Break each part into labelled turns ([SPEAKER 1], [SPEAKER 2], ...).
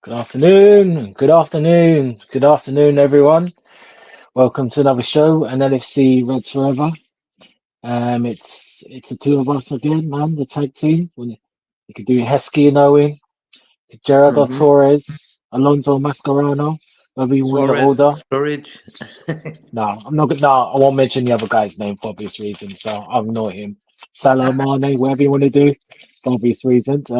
[SPEAKER 1] Good afternoon, good afternoon, good afternoon, everyone. Welcome to another show, an LFC Reds Forever. It's the two of us again, man. The tag team. You could do Heskey and Owen, Gerardo
[SPEAKER 2] Mm-hmm.
[SPEAKER 1] Torres, Alonso Mascherano, whatever you want in the order.
[SPEAKER 2] Suarez, Sturridge.
[SPEAKER 1] No, I'm not gonna. No, I won't mention the other guy's name for obvious reasons. So I'll ignore him. Salah Mane, whatever you want to do, for obvious reasons.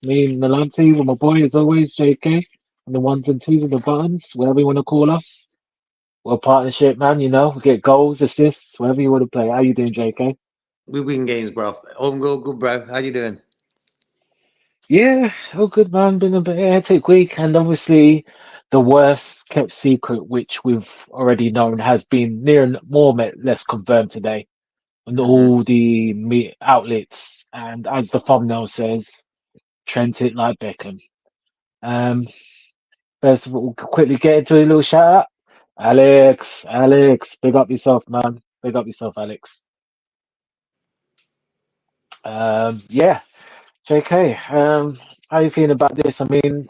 [SPEAKER 1] Me and Nalanti with my boy as always, JK, and the ones and twos of the buttons, whatever you want to call us. We're a partnership, man. We get goals, assists, whatever you want to play. How you doing, JK?
[SPEAKER 2] We win games, bro. Home goal, good, bro. How you doing?
[SPEAKER 1] Yeah, all good, man. Been a bit hectic week, and obviously the worst kept secret, which we've already known, has been near and more or less confirmed today on
[SPEAKER 2] Mm-hmm.
[SPEAKER 1] all the outlets. And as the thumbnail says, Trent hit like Beckham. Um, First of all, quickly get into a little shout out. Alex, big up yourself, man. Big up yourself, Alex. Yeah, JK, how you feeling about this? I mean,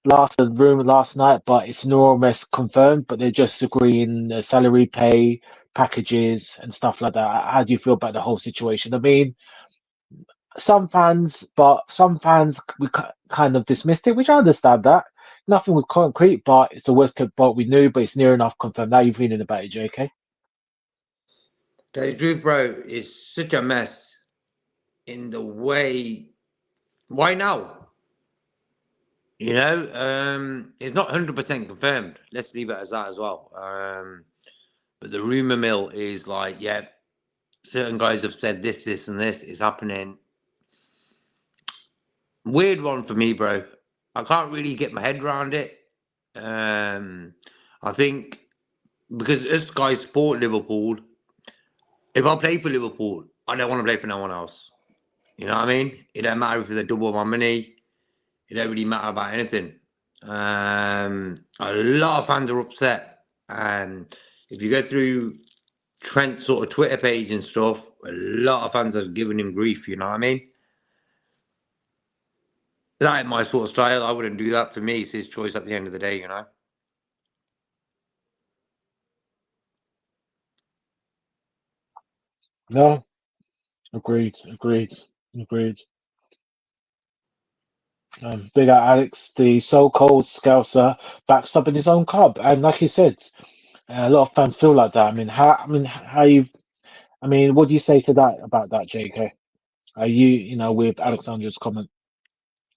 [SPEAKER 1] last rumor last night, but it's no almost confirmed, but they're just agreeing salary pay packages and stuff like that. How do you feel about the whole situation? I mean, some fans we kind of dismissed it, which I understand that. Nothing was concrete, but it's the worst kept but we knew, but it's near enough confirmed. How you feeling about it, JK?
[SPEAKER 2] Tell you the truth, bro, it's such a mess in the way. Why now? It's not 100% confirmed. Let's leave it as that as well. But the rumor mill is like, yeah, certain guys have said this, and this is happening. Weird one for me, bro. I can't really get my head around it. Um, I think because us guys support Liverpool. If I play for Liverpool, I don't want to play for no one else. You know what I mean? It don't matter if they double my money. It don't really matter about anything. A lot of fans are upset, and if you go through Trent's sort of Twitter page and stuff, a lot of fans are giving him grief. You know what I mean? That ain't my sort of style. I wouldn't do that. For me, it's his choice at the end of the day. You know.
[SPEAKER 1] No, agreed. Big out Alex, the so-called Scouser, backstopping his own club, and like you said, a lot of fans feel like that. How you? I mean, what do you say to that about that, JK? Are you with Alexander's comment?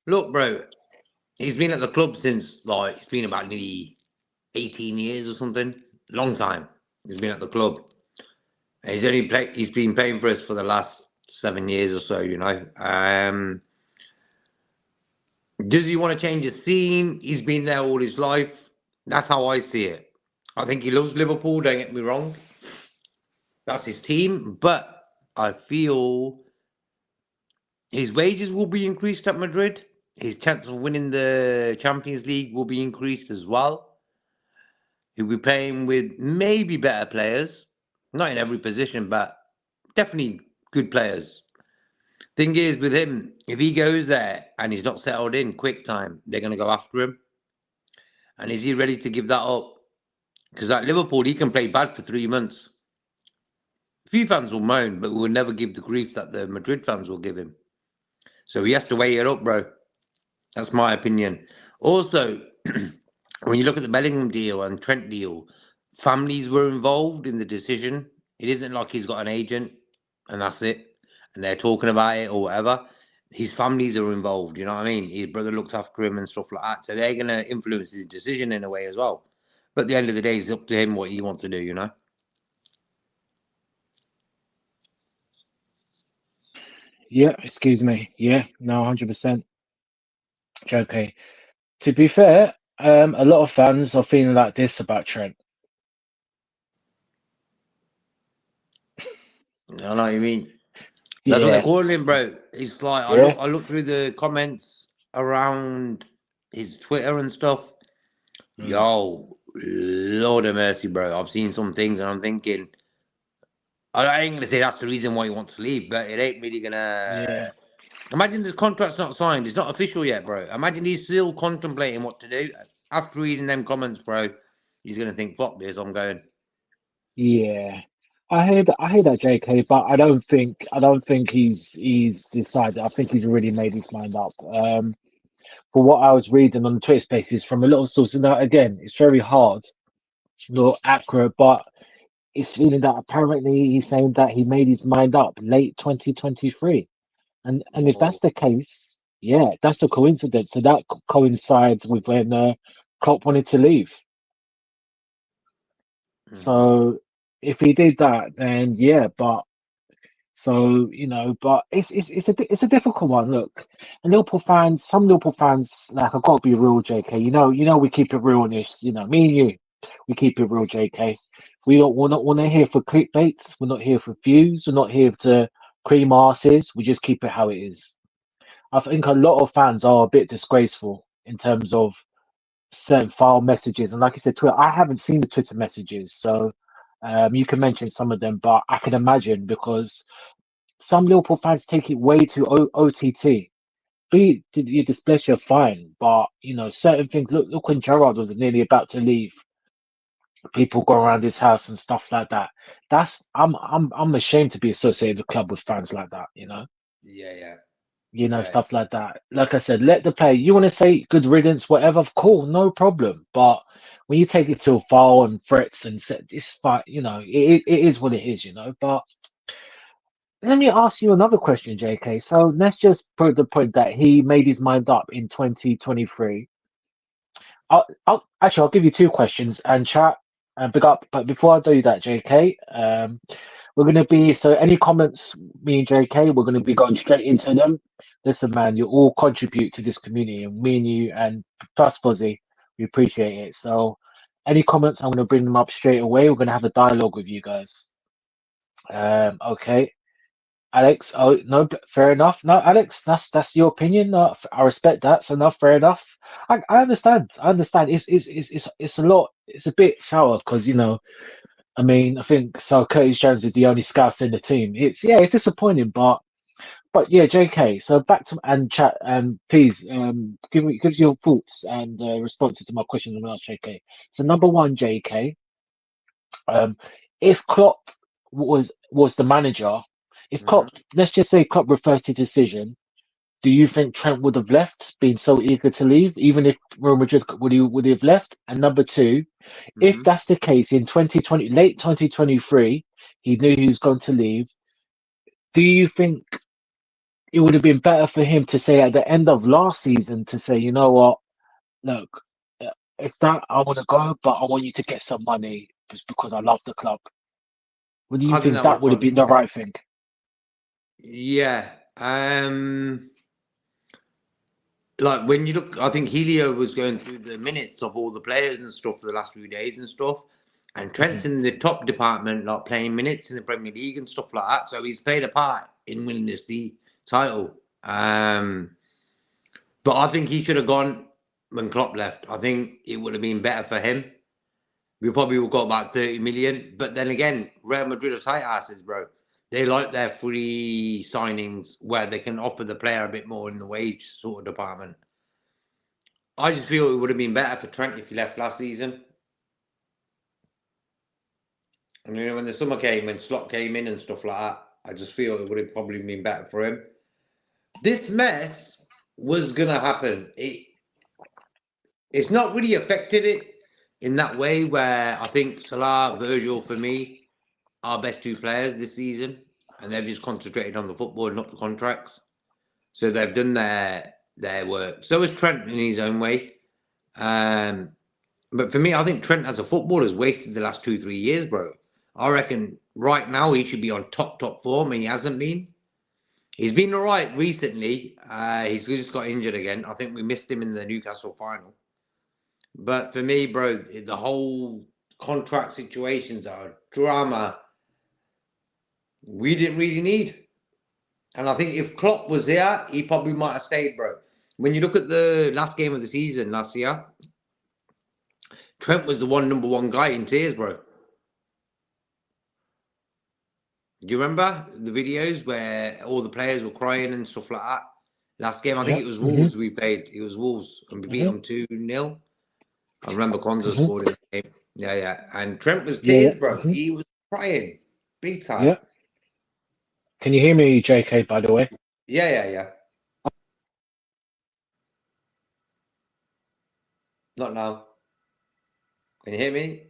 [SPEAKER 2] Look, bro, he's been at the club since like it's been about nearly 18 years or something. Long time. He's been at the club. And he's been playing for us for the last 7 years or so, you know. Does he want to change the scene? He's been there all his life. That's how I see it. I think he loves Liverpool, don't get me wrong. That's his team. But I feel his wages will be increased at Madrid. His chance of winning the Champions League will be increased as well. He'll be playing with maybe better players. Not in every position, but definitely good players. Thing is, with him, if he goes there and he's not settled in quick time, they're going to go after him. And is he ready to give that up? Because at Liverpool, he can play bad for 3 months. A few fans will moan, but will never give the grief that the Madrid fans will give him. So he has to weigh it up, bro. That's my opinion. Also, when you look at the Bellingham deal and Trent deal, families were involved in the decision. It isn't like he's got an agent and that's it, and they're talking about it or whatever. His families are involved, you know what I mean? His brother looks after him and stuff like that. So they're going to influence his decision in a way as well. But at the end of the day, it's up to him what he wants to do, you know?
[SPEAKER 1] Yeah, excuse me. Yeah, no, 100%. JK. To be fair, a lot of fans are feeling like this about Trent.
[SPEAKER 2] I know what you mean. That's what they're
[SPEAKER 1] Yeah,
[SPEAKER 2] calling him, bro. It's like
[SPEAKER 1] yeah.
[SPEAKER 2] I look through the comments around his Twitter and stuff.
[SPEAKER 1] Mm.
[SPEAKER 2] Yo, Lord of mercy, bro. I've seen some things and I'm thinking, I ain't gonna say that's the reason why he wants to leave, but it ain't really
[SPEAKER 1] Yeah.
[SPEAKER 2] gonna. Imagine this contract's not signed. It's not official yet, bro. Imagine he's still contemplating what to do. After reading them comments, bro, he's going to think, fuck this, I'm going.
[SPEAKER 1] Yeah, I hear that, JK, but I don't think he's decided. I think he's already made his mind up. For what I was reading on the Twitter Spaces from a lot of sources. Now, again, it's very hard, not accurate, but it's feeling that apparently he's saying that he made his mind up late 2023. And if
[SPEAKER 2] Whoa.
[SPEAKER 1] that's the case, yeah, that's a coincidence. So that coincides with when Klopp wanted to leave.
[SPEAKER 2] Mm-hmm.
[SPEAKER 1] So if he did that, then yeah, but so but it's a difficult one. Look, and Liverpool fans, some Liverpool fans, like I've got to be real, JK. We keep it real on this. Me and you, we keep it real, JK. We're not want to here for clickbait. We're not here for views. We're not here to cream asses. We just keep it how it is. I think a lot of fans are a bit disgraceful in terms of certain file messages. And like you said, Twitter, I haven't seen the Twitter messages, so you can mention some of them, but I can imagine because some Liverpool fans take it way too OTT. Be it your displeasure, fine, but certain things. Look when Gerrard was nearly about to leave, people go around his house and stuff like that. I'm ashamed to be associated with a club with fans like that.
[SPEAKER 2] Yeah, yeah, yeah,
[SPEAKER 1] Stuff like that. Like I said, let the player. You want to say good riddance, whatever, cool, no problem. But when you take it to a foul and threats and set, it's fine. It is what it is. But let me ask you another question, JK. So let's just put the point that he made his mind up in 2023. I'll give you two questions and chat and pick up. But before I do that, JK, we're gonna be so any comments, me and JK, we're gonna be going straight into them. Listen, man, you all contribute to this community, and me and you and plus Fuzzy, we appreciate it. So any comments, I'm gonna bring them up straight away. We're gonna have a dialogue with you guys. Okay. Alex, oh no, fair enough. No, Alex, that's your opinion. I respect that. So no, fair enough. I understand. I understand. It's a lot. It's a bit sour because I mean, I think so. Curtis Jones is the only scout in the team. It's disappointing, but yeah, JK. So back to and chat. Please, give us your thoughts and responses to my questions and ask JK. So number one, JK. Um, if Klopp was the manager, if
[SPEAKER 2] mm-hmm.
[SPEAKER 1] Klopp, let's just say Klopp reversed his decision, do you think Trent would have left, being so eager to leave, even if Real Madrid would he have left? And number two, if
[SPEAKER 2] Mm-hmm.
[SPEAKER 1] that's the case in 2020, late 2023, he knew he was going to leave. Do you think it would have been better for him to say at the end of last season to say, you know what, look, if that I want to go, but I want you to get some money just because I love the club. Would you
[SPEAKER 2] I think
[SPEAKER 1] think
[SPEAKER 2] that would
[SPEAKER 1] that
[SPEAKER 2] have
[SPEAKER 1] would have
[SPEAKER 2] gone.
[SPEAKER 1] been the right thing?
[SPEAKER 2] Yeah. Like when you look, I think Helio was going through the minutes of all the players and stuff for the last few days and stuff. And Trent's
[SPEAKER 1] Mhm.
[SPEAKER 2] in the top department, like playing minutes in the Premier League and stuff like that. So he's played a part in winning this league title. But I think he should have gone when Klopp left. I think it would have been better for him. We probably would have got about 30 million. But then again, Real Madrid are tight asses, bro. They like their free signings where they can offer the player a bit more in the wage sort of department. I just feel it would have been better for Trent if he left last season. And when the summer came, when Slot came in and stuff like that, I just feel it would have probably been better for him. This mess was gonna happen. It's not really affected it in that way where I think Salah, Virgil for me are best two players this season, and they've just concentrated on the football and not the contracts. So they've done their work. So has Trent in his own way. Um, But for me, I think Trent as a footballer has wasted the last 2, 3 years, bro. I reckon right now he should be on top form, and he hasn't been. He's been all right recently. He's just got injured again. I think we missed him in the Newcastle final. But for me, bro, the whole contract situations are drama we didn't really need. And I think if Klopp was here, he probably might have stayed, bro. When you look at the last game of the season last year, Trent was the number one guy in tears, bro. Do you remember the videos where all the players were crying and stuff like that? Last game, I think
[SPEAKER 1] Yeah.
[SPEAKER 2] it was
[SPEAKER 1] Hmm.
[SPEAKER 2] Wolves we played. It was Wolves, and we beat
[SPEAKER 1] Hmm.
[SPEAKER 2] them 2-0. I remember Konza
[SPEAKER 1] Hmm.
[SPEAKER 2] scored in that game. Yeah, yeah. And Trent was
[SPEAKER 1] Yeah.
[SPEAKER 2] tears, bro.
[SPEAKER 1] Hmm.
[SPEAKER 2] He was crying big time.
[SPEAKER 1] Yeah. Can you hear me, JK? By the way.
[SPEAKER 2] Yeah, yeah, yeah. Not now. Can you hear me?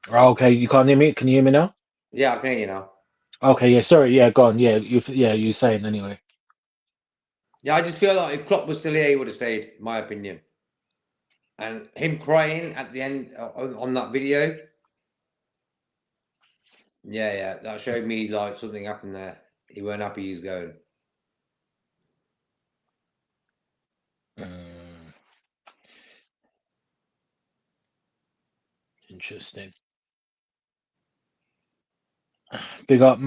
[SPEAKER 1] Oh, okay, you can't hear me. Can you hear me now?
[SPEAKER 2] Yeah, I can hear you now.
[SPEAKER 1] Okay. Yeah. Sorry. Yeah. Go on. Yeah. You saying anyway.
[SPEAKER 2] Yeah, I just feel like if Klopp was still here, he would have stayed, in my opinion. And him crying at the end on that video, yeah, yeah, that showed me like something happened there. He weren't happy he was going.
[SPEAKER 1] Mm, interesting. Big up.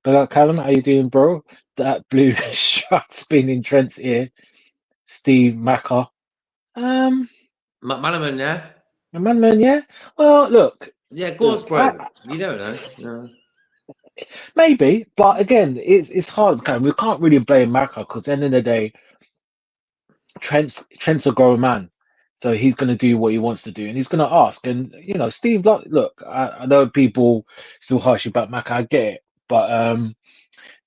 [SPEAKER 1] Big up, Callum. How you doing, bro? That blue shot spinning Trent's ear. Steve Macker. Um,
[SPEAKER 2] Manaman, yeah?
[SPEAKER 1] man, yeah. Well,
[SPEAKER 2] Yeah, of course,
[SPEAKER 1] look.
[SPEAKER 2] bro. You don't know. No.
[SPEAKER 1] Maybe, but again, it's hard. We can't really blame Macker because at the end of the day, Trent's a grown man, so he's going to do what he wants to do, and he's going to ask. And Steve, look, I know people still harsh about Macker. I get it, but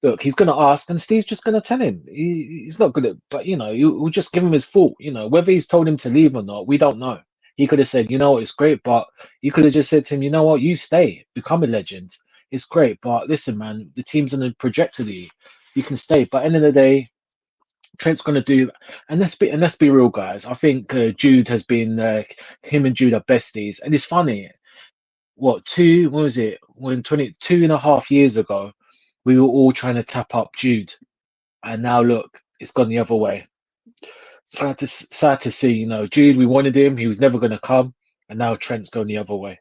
[SPEAKER 1] look, he's going to ask, and Steve's just going to tell him he's not good at. But we'll just give him his fault. Whether he's told him to leave or not, we don't know. He could have said, it's great, but you could have just said to him, you know what, you stay, become a legend. It's great, but listen, man, the team's on a trajectory. You can stay, but end of the day, Trent's going to do. And let's be real, guys. I think Jude has been him and Jude are besties, and it's funny. What was it? When 22.5 years ago, we were all trying to tap up Jude, and now look, it's gone the other way. Sad to see. Jude, we wanted him. He was never going to come, and now Trent's going the other way.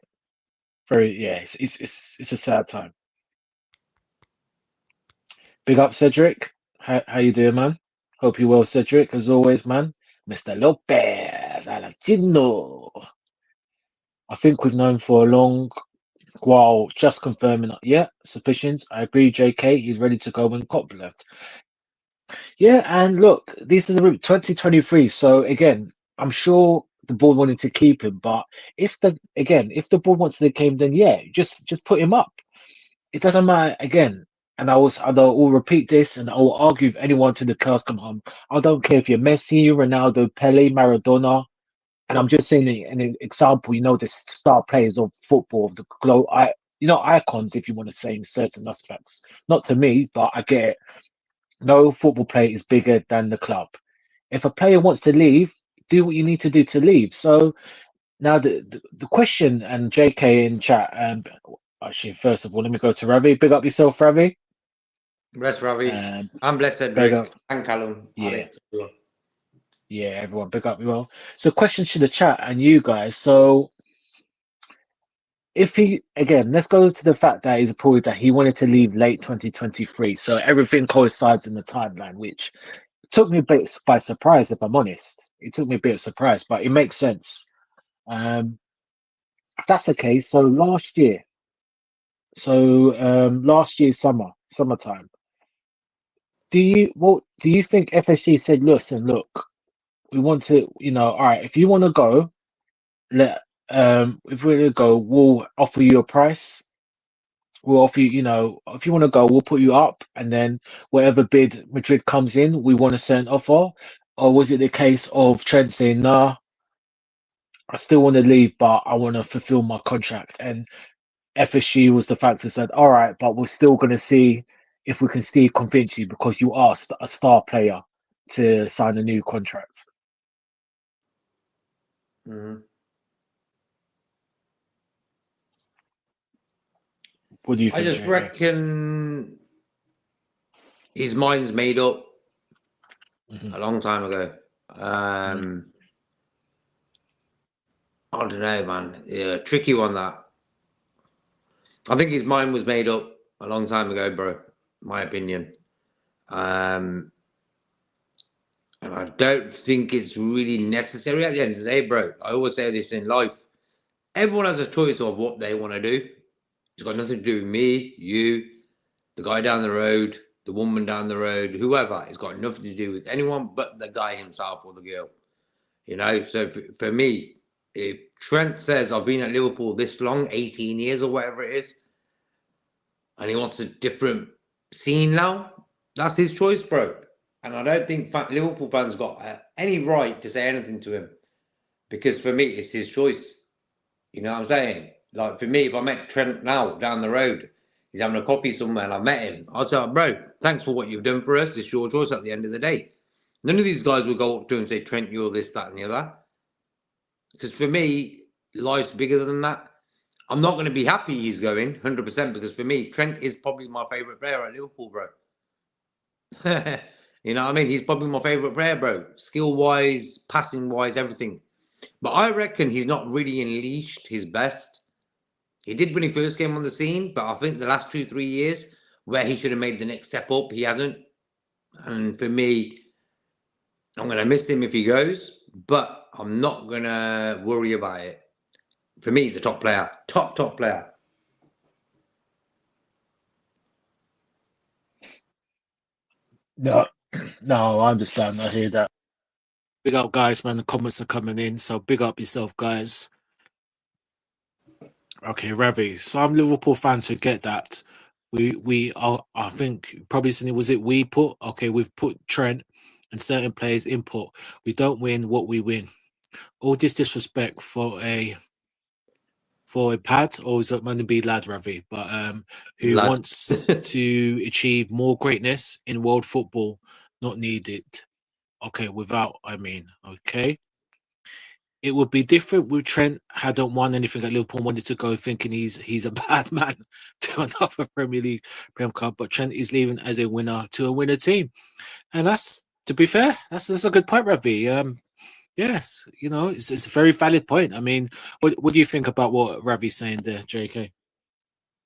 [SPEAKER 1] Yeah. It's a sad time. Big up, Cedric. How you doing, man? Hope you well, Cedric. As always, man. Mr. Lopez Alagino. I think we've known for a long while. Just confirming. Yeah, sufficient. I agree, JK. He's ready to go when Cop left. Yeah, and look, this is the route 2023. So again, I'm sure the board wanted to keep him, but if the board wants to keep him, then yeah, just put him up. It doesn't matter again. And I will repeat this, and I will argue with anyone to the cows come home. I don't care if you're Messi, Ronaldo, Pele, Maradona, and I'm just saying an example. The star players of football, the glow, icons, if you want to say in certain aspects. Not to me, but I get it. No football player is bigger than the club. If a player wants to leave, do what you need to do to leave. So now the question, and JK in chat. Actually, first of all, let me go to Ravi. Big up yourself, Ravi.
[SPEAKER 2] Bless Ravi.
[SPEAKER 1] Um,
[SPEAKER 2] I'm blessed,
[SPEAKER 1] big up,
[SPEAKER 2] Cedric. And Callum,
[SPEAKER 1] yeah,
[SPEAKER 2] Alex.
[SPEAKER 1] yeah, everyone, big up you all. So, question to the chat and you guys. So, if he again, let's go to the fact that he's reported that he wanted to leave late 2023. So everything coincides in the timeline, which took me a bit by surprise. If I'm honest, it took me a bit of surprise, but it makes sense. If that's the case, last year summertime. Do you think FSG said, listen, look, we want to, all right, if you want to go, let if we're gonna go, we'll offer you a price. We'll offer you, if you want to go, we'll put you up, and then whatever bid Madrid comes in, we want a certain offer. Or was it the case of Trent saying, nah, I still want to leave, but I want to fulfill my contract? And FSG was the fact that said, all right, but we're still going to see if we can still convince you because you are a star player to sign a new contract.
[SPEAKER 2] Mm-hmm.
[SPEAKER 1] What do you
[SPEAKER 2] I
[SPEAKER 1] think,
[SPEAKER 2] just
[SPEAKER 1] JK?
[SPEAKER 2] reckon his mind's made up
[SPEAKER 1] Hmm.
[SPEAKER 2] a long time ago.
[SPEAKER 1] Hmm.
[SPEAKER 2] I don't know, man. Yeah, tricky one that. I think his mind was made up a long time ago, bro. My opinion. Um, and I don't think it's really necessary at the end of the day, bro. I always say this in life. Everyone has a choice of what they want to do. It's got nothing to do with me, you, the guy down the road. the woman down the road, whoever. It's got nothing to do with anyone but the guy himself or the girl. So for me, if Trent says I've been at Liverpool this long, 18 years or whatever it is, and he wants a different scene now, that's his choice, bro. And I don't think Liverpool fans got any right to say anything to him, because for me, it's his choice. You know what I'm saying? Like for me, if I met Trent now down the road, he's having a coffee somewhere and I met him, I'd say, bro, thanks for what you've done for us. It's your choice at the end of the day. None of these guys will go up to him and say, Trent, you're this, that, and the other. Because for me, life's bigger than that. I'm not going to be happy he's going 100%, because for me, Trent is probably my favourite player at Liverpool, bro. You know what I mean? He's probably my favourite player, bro. Skill-wise, passing-wise, everything. But I reckon he's not really unleashed his best. He did when he first came on the scene, but I think the last 2-3 years where he should have made the next step up, he hasn't. And for me, I'm going to miss him if he goes, but I'm not going to worry about it. For me, he's a top player. Top player.
[SPEAKER 1] No, no, I understand. I hear that. Big up, guys, man. The comments are coming in, so big up yourself, guys. Okay, Ravi. Some Liverpool fans who get that. We are. I think probably something was it. We put okay. We've put Trent and certain players input. We don't win what we win. All this disrespect for a pad, or is it going to be lad Ravi? But who
[SPEAKER 2] Lad.
[SPEAKER 1] wants to achieve more greatness in world football? Not needed. Okay, okay. It would be different with Trent. Hadn't won anything at Liverpool. Wanted to go thinking he's a bad man to another Premier League Prem Cup, but Trent is leaving as a winner to a winner team, and that's to be fair. That's a good point, Ravi. Yes, it's a very valid point. I mean, what do you think about what Ravi's saying there, JK?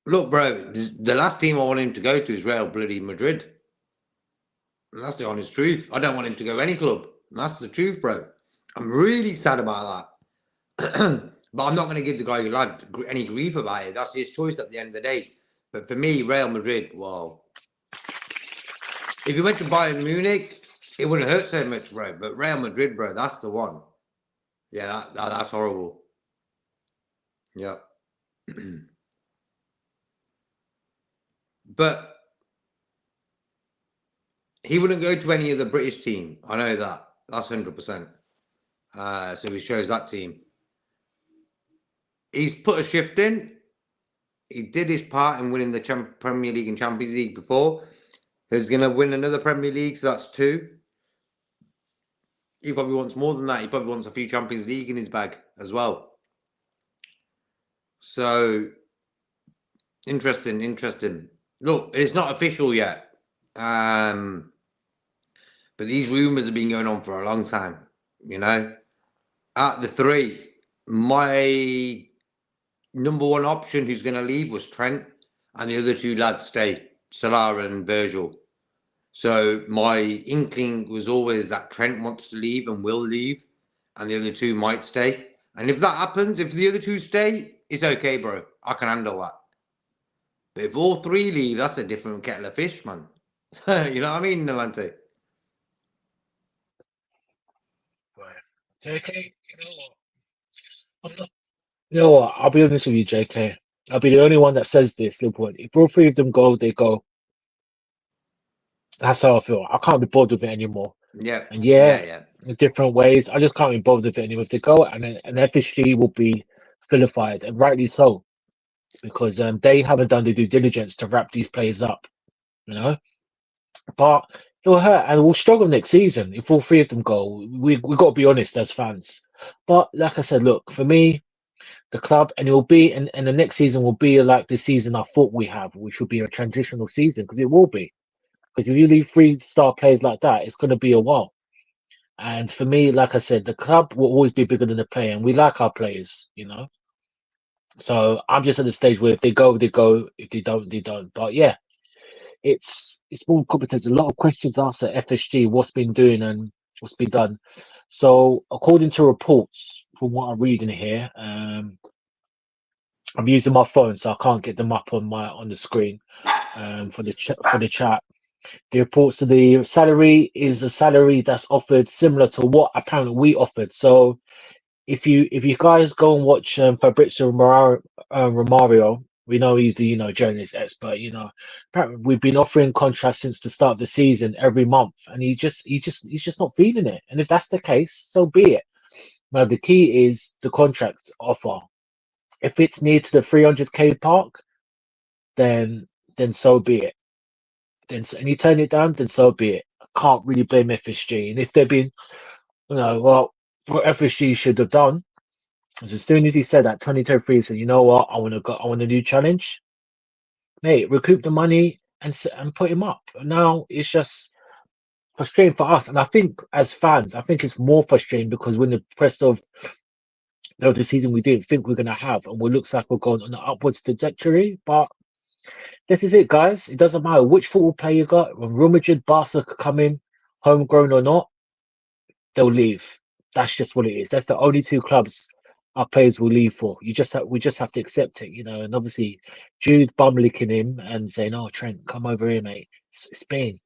[SPEAKER 2] Look, bro, the last team I want him to go to is Real bloody Madrid. And that's the honest truth. I don't want him to go any club. And that's the truth, bro. I'm really sad about that. But I'm not going to give the guy lad any grief about it. That's his choice at the end of the day. But for me, Real Madrid, well, if he went to Bayern Munich, it wouldn't hurt so much, bro. But Real Madrid, bro, that's the one. Yeah, that's horrible. Yeah. But he wouldn't go to any of the British team. I know that. That's 100%. So he shows that team. He's put a shift in. He did his part in winning the Premier League and Champions League before. He's going to win another Premier League, so that's 2. He probably wants more than that. He probably wants a few Champions League in his bag as well. So, interesting. Look, it's not official yet. But these rumours have been going on for a long time, At the 3, my number one option who's going to leave was Trent, and the other 2 lads stay, Salah and Virgil. So my inkling was always that Trent wants to leave and will leave, and the other 2 might stay. And if that happens, if the other 2 stay, it's okay, bro. I can handle that. But if all 3 leave, that's a different kettle of fish, man. You know what I mean, Nalante?
[SPEAKER 1] Right. JK, you know what? I'll be honest with you, JK. I'll be the only one that says this. Liverpool. If all 3 of them go, they go. That's how I feel. I can't be bothered with it anymore.
[SPEAKER 2] Yeah.
[SPEAKER 1] And
[SPEAKER 2] Yeah.
[SPEAKER 1] in different ways, I just can't be bothered with it anymore. If they go, and an FSG will be vilified, and rightly so, because they haven't done the due diligence to wrap these players up, But it'll hurt, and we'll struggle next season if all 3 of them go. We got to be honest as fans. But like I said, look, for me, the club, and it will be, and the next season will be like the season I thought we have, which will be a transitional season, because it will be. Because if you leave 3-star players like that, it's going to be a while. And for me, like I said, the club will always be bigger than the player, and we like our players, So I'm just at the stage where if they go, they go. If they don't, they don't. But yeah, it's more competence. A lot of questions asked at FSG, what's been doing and what's been done. So according to reports, from what I'm reading here, I'm using my phone, so I can't get them up on the screen for the chat. The reports to the salary is a salary that's offered similar to what apparently we offered. So if you guys go and watch Fabrizio Romario, we know he's the journalist expert. Apparently we've been offering contracts since the start of the season every month, and he's just not feeling it. And if that's the case, so be it. Now the key is the contract offer. If it's near to the 300k mark, then so be it. And you turn it down, then so be it. I can't really blame FSG. And if they've been, well, what FSG should have done is as soon as he said that 2023, he said, you know what, I want a new challenge, mate. Recoup the money and put him up. Now it's just frustrating for us, and I think as fans, I think it's more frustrating because we're in the press of the season we didn't think we're gonna have, and it looks like we're going on an upwards trajectory, but. This is it, guys. It doesn't matter which football player you got. When Real Madrid, Barca could come in, homegrown or not, they'll leave. That's just what it is. That's the only two clubs our players will leave for. We just have to accept it. And obviously, Jude bum licking him and saying, "Oh, Trent, come over here, mate. Spain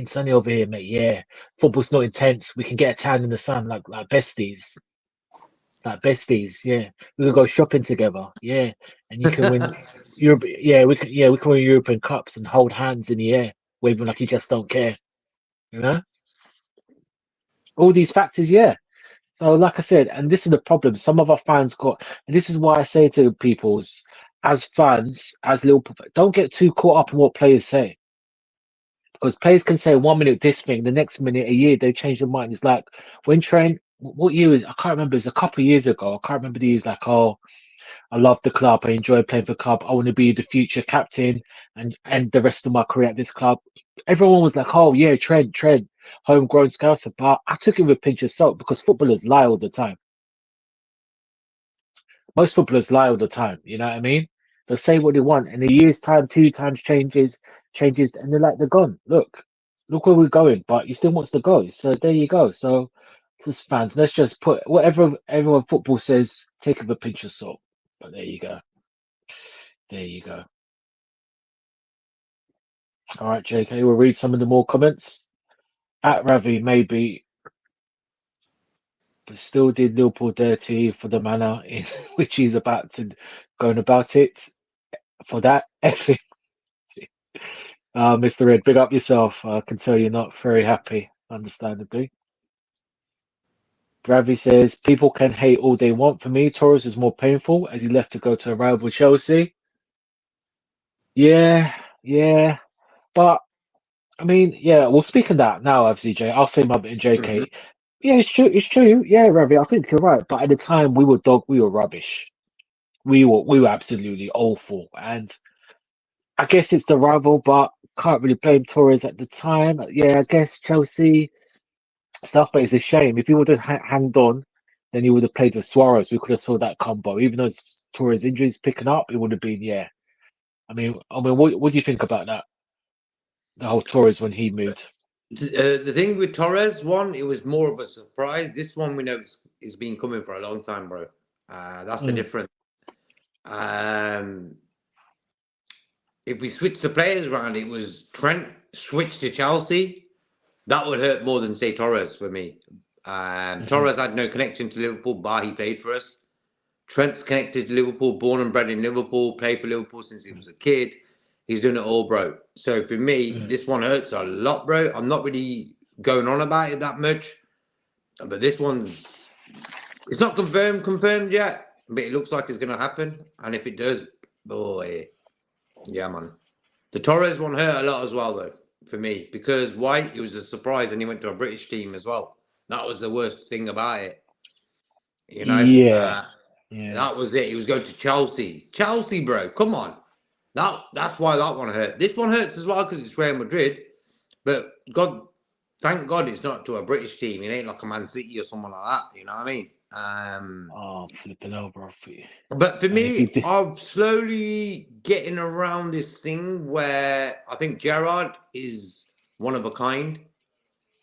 [SPEAKER 1] sunny over here, mate. Yeah, football's not intense. We can get a tan in the sun like besties." Like besties, yeah. We could go shopping together, yeah. And you can win Europe, yeah. We can win European cups and hold hands in the air, waving like you just don't care. You know, all these factors, yeah. So, like I said, and this is the problem. Some of our fans got, and this is why I say to people's, as fans, as Liverpool, don't get too caught up in what players say, because players can say 1 minute this thing, the next minute, a year they change their mind. It's like when Trent, what year is? I can't remember. It's a couple of years ago. I can't remember the years. Like, oh. I love the club. I enjoy playing for the club. I want to be the future captain and end the rest of my career at this club. Everyone was like, "Oh yeah, Trent, homegrown scouser." But I took it with a pinch of salt because footballers lie all the time. Most footballers lie all the time. You know what I mean? They'll say what they want, and a year's time, 2 times changes, and they're gone. Look where we're going. But he still wants to go. So there you go. So, just fans, let's just put whatever everyone football says, take it with a pinch of salt. But there you go. There you go. All right, JK, we'll read some of the more comments. At Ravi, maybe, but still did Liverpool dirty for the manner in which he's about to going about it. For that, effing, Mr. Red, big up yourself. I can tell you're not very happy, understandably. Ravi says, people can hate all they want. For me, Torres is more painful as he left to go to a rival Chelsea. Yeah, yeah. But I mean, yeah, well, speaking of that now, FCJ, I'll say my bit in
[SPEAKER 2] Mhm.
[SPEAKER 1] JK. Yeah, it's true. It's true. Yeah, Ravi, I think you're right. But at the time, we were rubbish. We were absolutely awful. And I guess it's the rival, but can't really blame Torres at the time. Yeah, I guess Chelsea stuff, but it's a shame. If he would have hanged on, then he would have played with Suarez. We could have saw that combo. Even though Torres' injuries picking up, it would have been, yeah. I mean, what do you think about that? The whole Torres when he moved.
[SPEAKER 2] The thing with Torres one, it was more of a surprise. This one we know it's been coming for a long time, bro. That's the
[SPEAKER 1] Mm,
[SPEAKER 2] difference. Um, if we switch the players around, it was Trent switched to Chelsea. That would hurt more than say Torres for me.
[SPEAKER 1] mhm,
[SPEAKER 2] Torres had no connection to Liverpool, bar he played for us. Trent's connected to Liverpool, born and bred in Liverpool, played for Liverpool since he was a kid. He's done it all, bro. So for me,
[SPEAKER 1] mm.
[SPEAKER 2] this one hurts a lot, bro. I'm not really going on about it that much, but this one's it's not confirmed yet, but it looks like it's gonna happen. And if it does, boy, yeah, man. The Torres one hurt a lot as well, though, for me, because White, it was a surprise, and he went to a British team as well. That was the worst thing about it, you know.
[SPEAKER 1] Yeah, yeah.
[SPEAKER 2] That was it. He was going to Chelsea. Chelsea, bro, come on. That's why that one hurt. This one hurts as well because it's Real Madrid. But thank God it's not to a British team. It ain't like a Man City or someone like that. You know what I mean?
[SPEAKER 1] Oh, flipping over off you.
[SPEAKER 2] But for
[SPEAKER 1] And if he
[SPEAKER 2] me,
[SPEAKER 1] did,
[SPEAKER 2] I'm slowly getting around this thing where I think Gerard is one of a kind.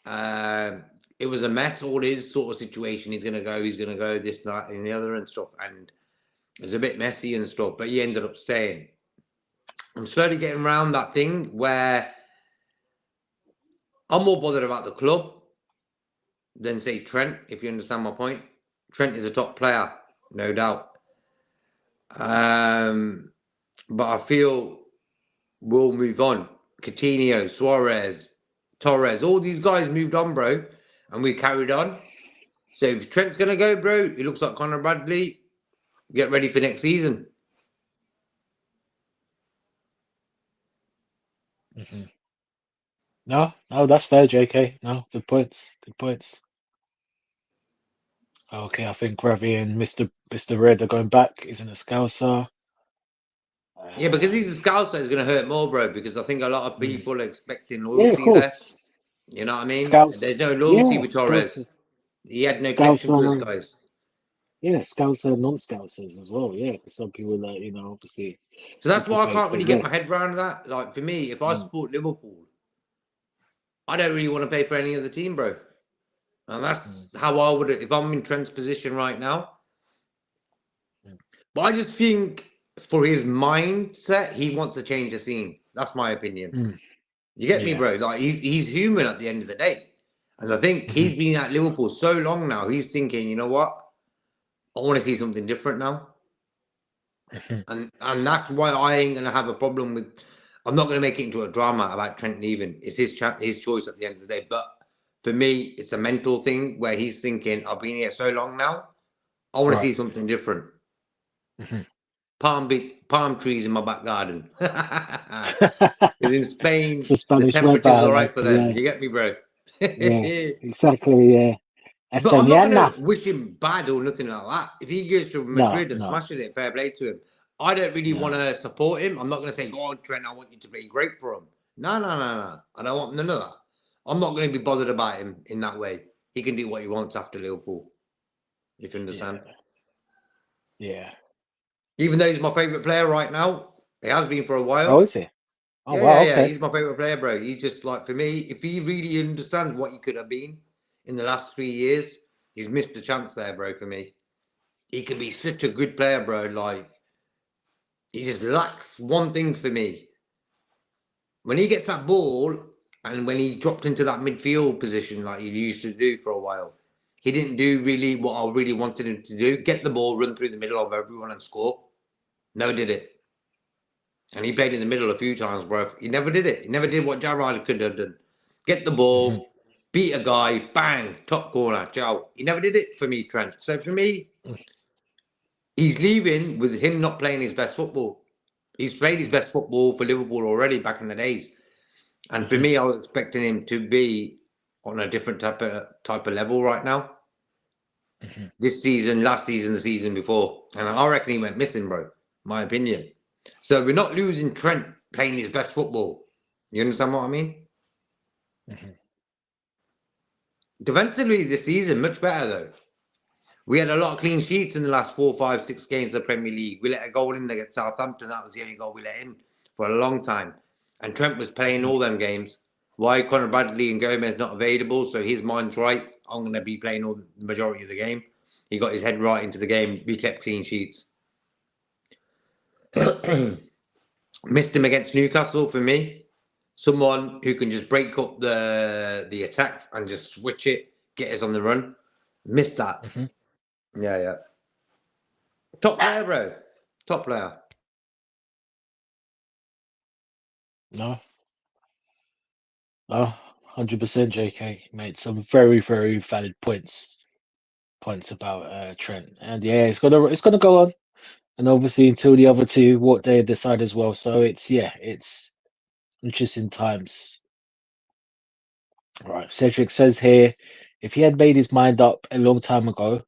[SPEAKER 2] Um, it was a mess, all his sort of situation. He's gonna go, this, that, and the other and stuff. And it was a bit messy and stuff, but he ended up staying. I'm slowly getting around that thing where I'm more bothered about the club than say Trent, if you understand my point. Trent is a top player, no doubt. Um, but I feel we'll move on. Coutinho, Suarez, Torres, all these guys moved on, bro, and we carried on. So if Trent's gonna go, bro, he looks like Conor Bradley. Get ready for next season.
[SPEAKER 1] Hmm. No, no, that's fair, JK. No, good points. Good points. Okay, I think Ravi and Mr. Red are going back. Isn't a Scouser?
[SPEAKER 2] Yeah, because
[SPEAKER 1] Um,
[SPEAKER 2] he's a scouser, it's gonna hurt more, bro. Because I think a lot of
[SPEAKER 1] mm.
[SPEAKER 2] people are expecting
[SPEAKER 1] Yeah, of
[SPEAKER 2] loyalty there.
[SPEAKER 1] course.
[SPEAKER 2] You know what I mean?
[SPEAKER 1] Scouts.
[SPEAKER 2] There's no loyalty
[SPEAKER 1] Yeah,
[SPEAKER 2] with
[SPEAKER 1] Scouser.
[SPEAKER 2] Torres. He had no connection to those
[SPEAKER 1] Scouser.
[SPEAKER 2] guys.
[SPEAKER 1] Yeah, Scouser, non-Scousers as well. Yeah, because some people that obviously
[SPEAKER 2] So that's
[SPEAKER 1] people
[SPEAKER 2] why I
[SPEAKER 1] base
[SPEAKER 2] can't
[SPEAKER 1] their
[SPEAKER 2] really get my
[SPEAKER 1] yeah.
[SPEAKER 2] head around that. Like for me, if I
[SPEAKER 1] Mm,
[SPEAKER 2] support Liverpool, I don't really want to pay for any other team, bro. And that's
[SPEAKER 1] mm,
[SPEAKER 2] how I would if I'm in Trent's position right now.
[SPEAKER 1] mm.
[SPEAKER 2] But I just think for his mindset, he wants to change the scene. That's my opinion.
[SPEAKER 1] Mm,
[SPEAKER 2] You get me,
[SPEAKER 1] yeah.
[SPEAKER 2] bro? Like he's human at the end of the day. And I think
[SPEAKER 1] Hmm.
[SPEAKER 2] he's been at Liverpool so long now, he's thinking, you know what? I want to see something different now.
[SPEAKER 1] Hmm.
[SPEAKER 2] And that's why I ain't gonna have a problem with. I'm not gonna make it into a drama about Trent leaving. It's his choice at the end of the day. But for me, it's a mental thing where he's thinking, I've been here so long now. I want to
[SPEAKER 1] Right.
[SPEAKER 2] see something different.
[SPEAKER 1] Hmm.
[SPEAKER 2] Palm trees in my back garden. Because in
[SPEAKER 1] It's
[SPEAKER 2] Spain,
[SPEAKER 1] a
[SPEAKER 2] the
[SPEAKER 1] Spanish
[SPEAKER 2] temperature's all
[SPEAKER 1] weather.
[SPEAKER 2] right for them.
[SPEAKER 1] Yeah,
[SPEAKER 2] You get me, bro?
[SPEAKER 1] yeah, exactly. Yeah.
[SPEAKER 2] But I'm not gonna
[SPEAKER 1] Estoniana.
[SPEAKER 2] wish him bad or nothing like that. If he goes to
[SPEAKER 1] No,
[SPEAKER 2] Madrid and
[SPEAKER 1] no,
[SPEAKER 2] smashes it, fair play to him. I don't really want
[SPEAKER 1] no.
[SPEAKER 2] to support him. I'm not gonna say, "Go on, Trent. I want you to play great for him." No, no, no, no. I don't want none of that. I'm not gonna be bothered about him in that way. He can do what he wants after Liverpool. If you understand.
[SPEAKER 1] Yeah, yeah.
[SPEAKER 2] Even though he's my favourite player right now, he has been for a
[SPEAKER 1] Oh,
[SPEAKER 2] while.
[SPEAKER 1] is he? Oh,
[SPEAKER 2] Yeah,
[SPEAKER 1] wow.
[SPEAKER 2] yeah, yeah.
[SPEAKER 1] Okay.
[SPEAKER 2] He's my favourite player, bro. He's just like for me. If he really understands what he could have been in the last 3 years, he's missed a chance there, bro. For me. He could be such a good player, bro. Like he just lacks one thing for me. When he gets that ball and when he dropped into that midfield position like he used to do for a while, he didn't do really what I really wanted him to do. Get the ball, run through the middle of everyone and score. Never did it. And he played in the middle a few times, bro. He never did it. He never did what Jarrod could have done. Get the
[SPEAKER 1] Hmm.
[SPEAKER 2] ball, beat a guy, bang, top corner, ciao. He never did it for me, Trent. So for me, he's leaving with him not playing his best football. He's played his best football for Liverpool already back in the days. And for
[SPEAKER 1] Hmm.
[SPEAKER 2] me, I was expecting him to be on a different type of level right now.
[SPEAKER 1] Hmm.
[SPEAKER 2] This season, last season, the season before. And I reckon he went missing, bro. My opinion. So we're not losing Trent playing his best football. You understand what I mean?
[SPEAKER 1] Hmm.
[SPEAKER 2] Defensively this season, much better though. We had a lot of clean sheets in the last 4, 5, 6 games of the Premier League. We let a goal in against Southampton. That was the only goal we let in for a long time. And Trent was playing
[SPEAKER 1] Hmm.
[SPEAKER 2] all them games. Why Conor Bradley and Gomez not available? So his mind's right. I'm going to be playing all the majority of the game. He got his head right into the game. We kept clean sheets. Missed him against Newcastle for me. Someone who can just break up the attack and just switch it, get us on the run. Missed that.
[SPEAKER 1] Hmm.
[SPEAKER 2] Yeah, yeah. Top player, bro. Top player.
[SPEAKER 1] No, no. 100% JK made some very, very valid points about Trent. And yeah, it's gonna go on. And obviously until the other two what they decide as well. So it's interesting times. All right. Cedric says here, if he had made his mind up a long time ago,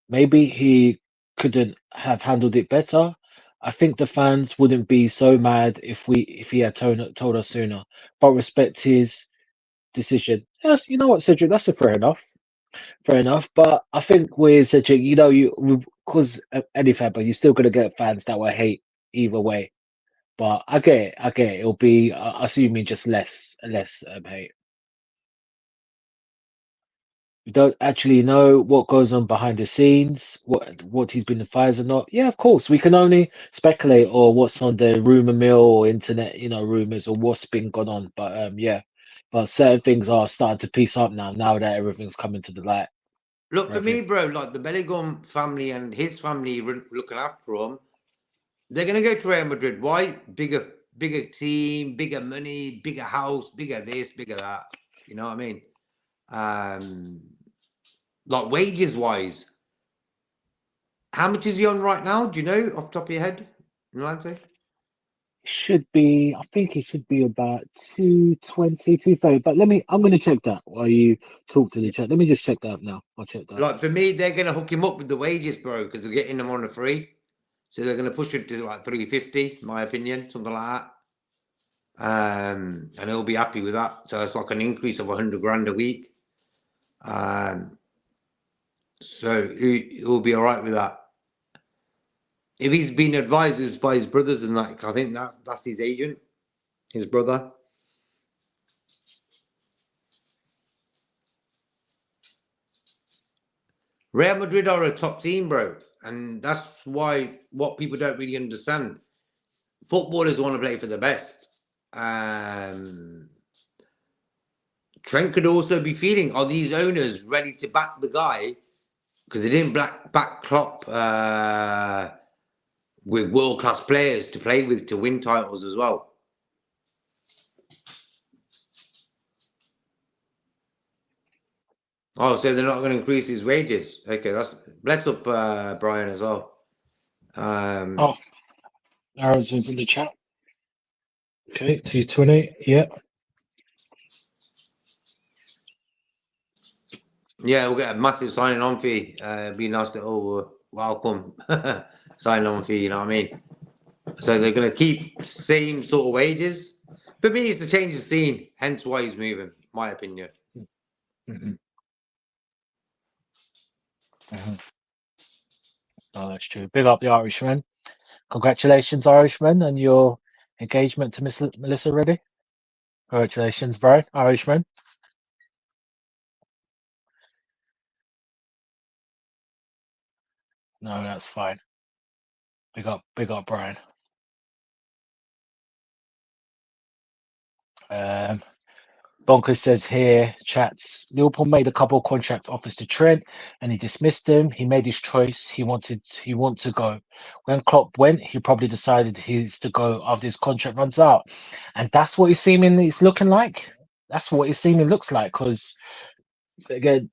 [SPEAKER 1] maybe he couldn't have handled it better. I think the fans wouldn't be so mad if he had told us sooner. But respect his decision. Yes, you know what, Cedric, that's a fair enough. Fair enough. But I think with Cedric, because any fan, but you're still gonna get fans that will hate either way. But I get it. I get it. It'll be, I assume, just less hate. We don't actually know what goes on behind the scenes, what he's been advised or not. Yeah, of course, we can only speculate or what's on the rumor mill or internet, rumors or what's been going on. But yeah, But certain things are starting to piece up now that everything's coming to the light.
[SPEAKER 2] Look, for
[SPEAKER 1] Ravi.
[SPEAKER 2] me, bro, like the Bellingham family and his family looking after him, they're gonna go to Real Madrid. Why? Bigger team, bigger money, bigger house, bigger this, bigger that. You know what I mean? Um, like wages wise, how much is he on right now? Do you know off the top of your head? Milante?
[SPEAKER 1] Should be, I think it should be about 220, 230. But I'm going to check that while you talk to the
[SPEAKER 2] Yeah.
[SPEAKER 1] chat. Let me just check that now. I'll check that.
[SPEAKER 2] Like for me, they're gonna hook him up with the wages, bro, because they're getting him on a free. So they're gonna push it to like 350, in my opinion, something like that. And he'll be happy with that. So it's like an increase of 100 grand a week. Um, so he'll be all right with that. If he's been advised by his brothers and like, I think that's his agent, his brother. Real Madrid are a top team, bro, and that's why what people don't really understand. Footballers want to play for the best. Um, Trent could also be feeling, are these owners ready to back the guy? Because they didn't back Klopp with world class players to play with to win titles as well. Oh, so they're not going to increase his wages? Okay, that's bless up Brian as well.
[SPEAKER 1] Oh, arrows in the chat. Okay, 220. Yeah.
[SPEAKER 2] Yeah, we'll get a massive signing on fee. Be a nice little welcome signing on fee. You know what I mean? So they're going to keep same sort of wages. For me, it's the change of scene. Hence why he's moving. My opinion.
[SPEAKER 1] hmm hmm Oh, that's true. Big up the Irishman. Congratulations, Irishman, on your engagement to Miss Melissa Reddy. Congratulations, bro, Irishman. No, that's fine. Big up, Brian. Um, Bonkers says here, chats, Liverpool made a couple of contract offers to Trent and he dismissed them. He made his choice. He want to go. When Klopp went, he probably decided he's to go after his contract runs out. And that's what it's looking like. That's what it seeming looks like. Because again,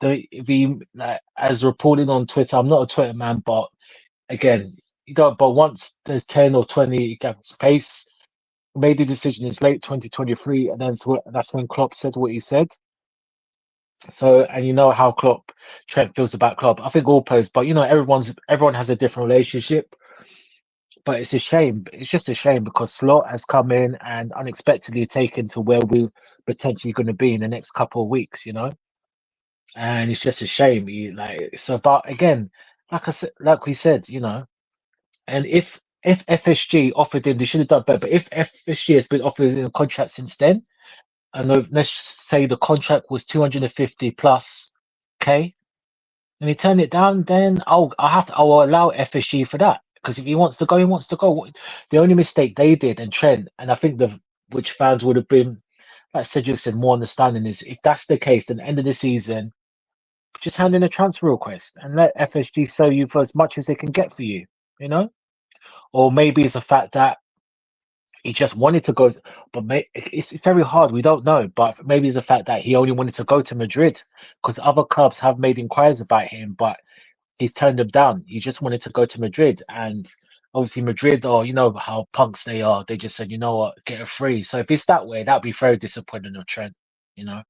[SPEAKER 1] like, as reported on Twitter, I'm not a Twitter man, but again, you don't but once there's 10 or 20 gaps pace, made the decision in late 2023, and that's when Klopp said what he said. So, and you know how Trent feels about Klopp. I think all players, but everyone has a different relationship. But it's a shame. It's just a shame because Slot has come in and unexpectedly taken to where we're potentially going to be in the next couple of weeks. And it's just a shame. But again, like we said, and if FSG offered him, they should have done better. But if FSG has been offered him a contract since then, and let's say the contract was 250 plus K, and he turned it down, then I'll allow FSG for that. Because if he wants to go, he wants to go. The only mistake they did, and Trent, and I think which fans would have been, like Cedric said, more understanding is if that's the case, then end of the season, just hand in a transfer request and let FSG sell you for as much as they can get for you, you know? Or maybe it's a fact that he just wanted to go, but it's very hard. We don't know, but maybe it's the fact that he only wanted to go to Madrid because other clubs have made inquiries about him, but he's turned them down. He just wanted to go to Madrid, and obviously Madrid, or you know how punks they are, they just said, you know what, get a free. So if it's that way, that'd be very disappointing of Trent, you know.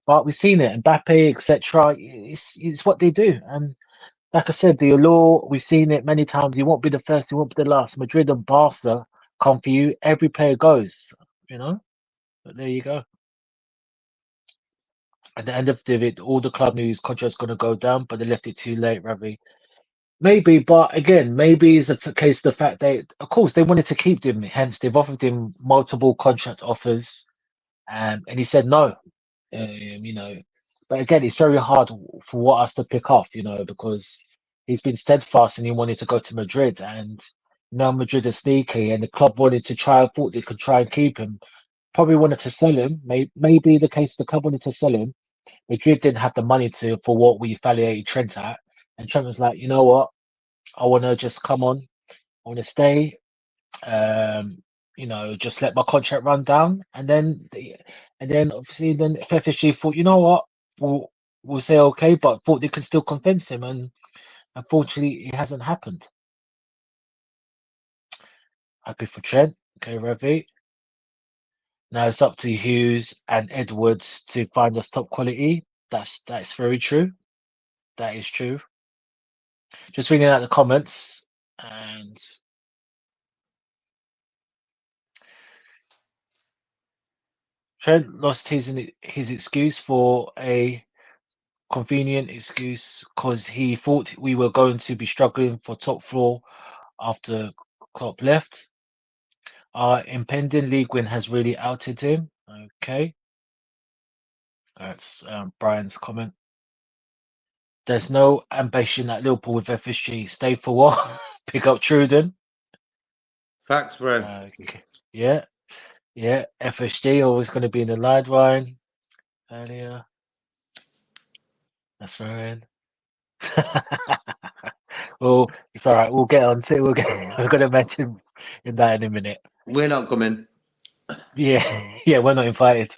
[SPEAKER 1] But we've seen it, Mbappe, etc. It's what they do, and like I said, the allure, we've seen it many times. You won't be the first, you won't be the last. Madrid and Barca come for you. Every player goes, you know. But there you go. At the end of it, all the club news contract's going to go down, but they left it too late, Ravi. Maybe, but again, maybe it's a case of the fact that, of course, they wanted to keep him. Hence, they've offered him multiple contract offers, and he said no. You know. But again, it's very hard for what us to pick off, because he's been steadfast and he wanted to go to Madrid, and now Madrid are sneaky, and the club wanted to thought they could try and keep him, probably wanted to sell him. Maybe the case the club wanted to sell him. Madrid didn't have the money to for what we evaluated Trent at, and Trent was like, you know what, I want to just come on, I want to stay. Um, just let my contract run down, and then obviously then FSG thought, you know what, we'll we'll say okay, but thought they could still convince him, and unfortunately, it hasn't happened. Happy for Trent. Okay, Ravi. Now it's up to Hughes and Edwards to find us top quality. That's very true. That is true. Just reading out the comments, and Trent lost his excuse for a convenient excuse because he thought we were going to be struggling for top floor after Klopp left. Our impending league win has really outed him. Okay, that's Brian's comment. There's no ambition at Liverpool with FSG. Stay for what? Pick up Truden.
[SPEAKER 2] Facts, bro.
[SPEAKER 1] Okay. Yeah, yeah. FSG always going to be in the line, Ryan. Earlier. That's Ryan. Well, it's all right. We'll get on to we'll get we're gonna mention in that in a minute.
[SPEAKER 2] We're not coming.
[SPEAKER 1] Yeah, yeah, we're not invited.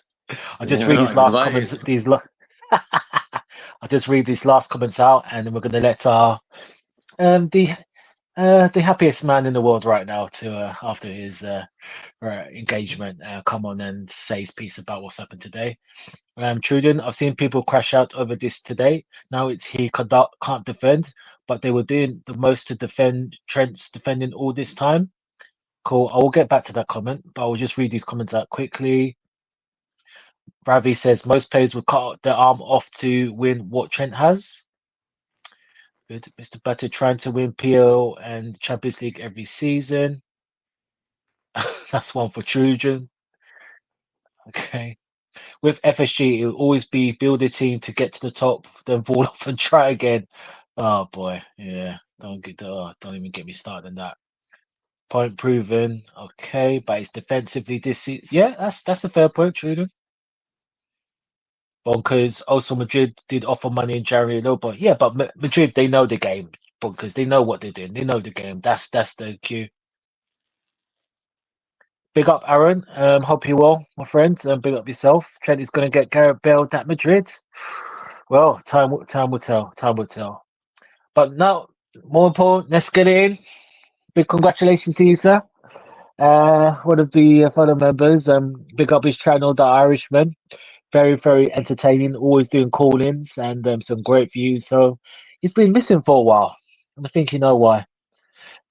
[SPEAKER 1] I'll just
[SPEAKER 2] We're
[SPEAKER 1] read
[SPEAKER 2] not
[SPEAKER 1] these last comments.
[SPEAKER 2] invited.
[SPEAKER 1] I'll just read these last comments out, and then we're gonna let our um the the happiest man in the world right now to after his engagement come on and say his piece about what's happened today. Truden, I've seen people crash out over this today. Now it's he can't defend, but they were doing the most to defend Trent's defending all this time. Cool. I will get back to that comment, but I will just read these comments out quickly. Ravi says most players would cut their arm off to win what Trent has. Good. Mr. Butter trying to win PL and Champions League every season. That's one for Truden. Okay. With FSG, it will always be build a team to get to the top, then fall off and try again. Oh boy, yeah. Don't even get me started on that. Point proven, okay, but it's defensively this season. Yeah, that's a fair point, Truden. Bonkers. Also, Madrid did offer money in January, no, but yeah, but Madrid they know the game. Bonkers, they know what they're doing. They know the game. That's the cue. Big up, Aaron. Hope you well, my friend. Big up yourself. Trent is going to get Gareth Bale at Madrid. Well, time will tell. Time will tell. But now, more important, let's get it in. Big congratulations to you, sir. One of the fellow members. Big up his channel, The Irishman. Very, very entertaining. Always doing call-ins and some great views. So he's been missing for a while, and I think you know why.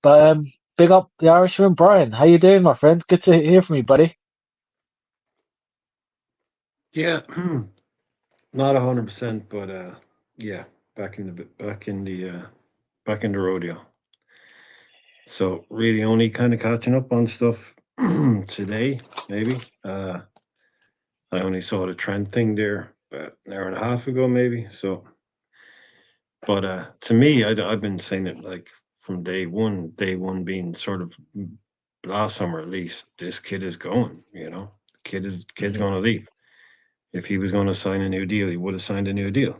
[SPEAKER 1] But big up the Irishman, Brian. How you doing, my friend? Good to hear from you, buddy.
[SPEAKER 3] Yeah, not 100%, but yeah, back in the rodeo. So really only kind of catching up on stuff today, maybe. I only saw the trend thing there about an hour and a half ago, maybe. So, but to me, I've been saying it like from day one being sort of last summer at least. This kid is going, kid's
[SPEAKER 1] Hmm.
[SPEAKER 3] going to leave. If he was going to sign a new deal, he would have signed a new deal.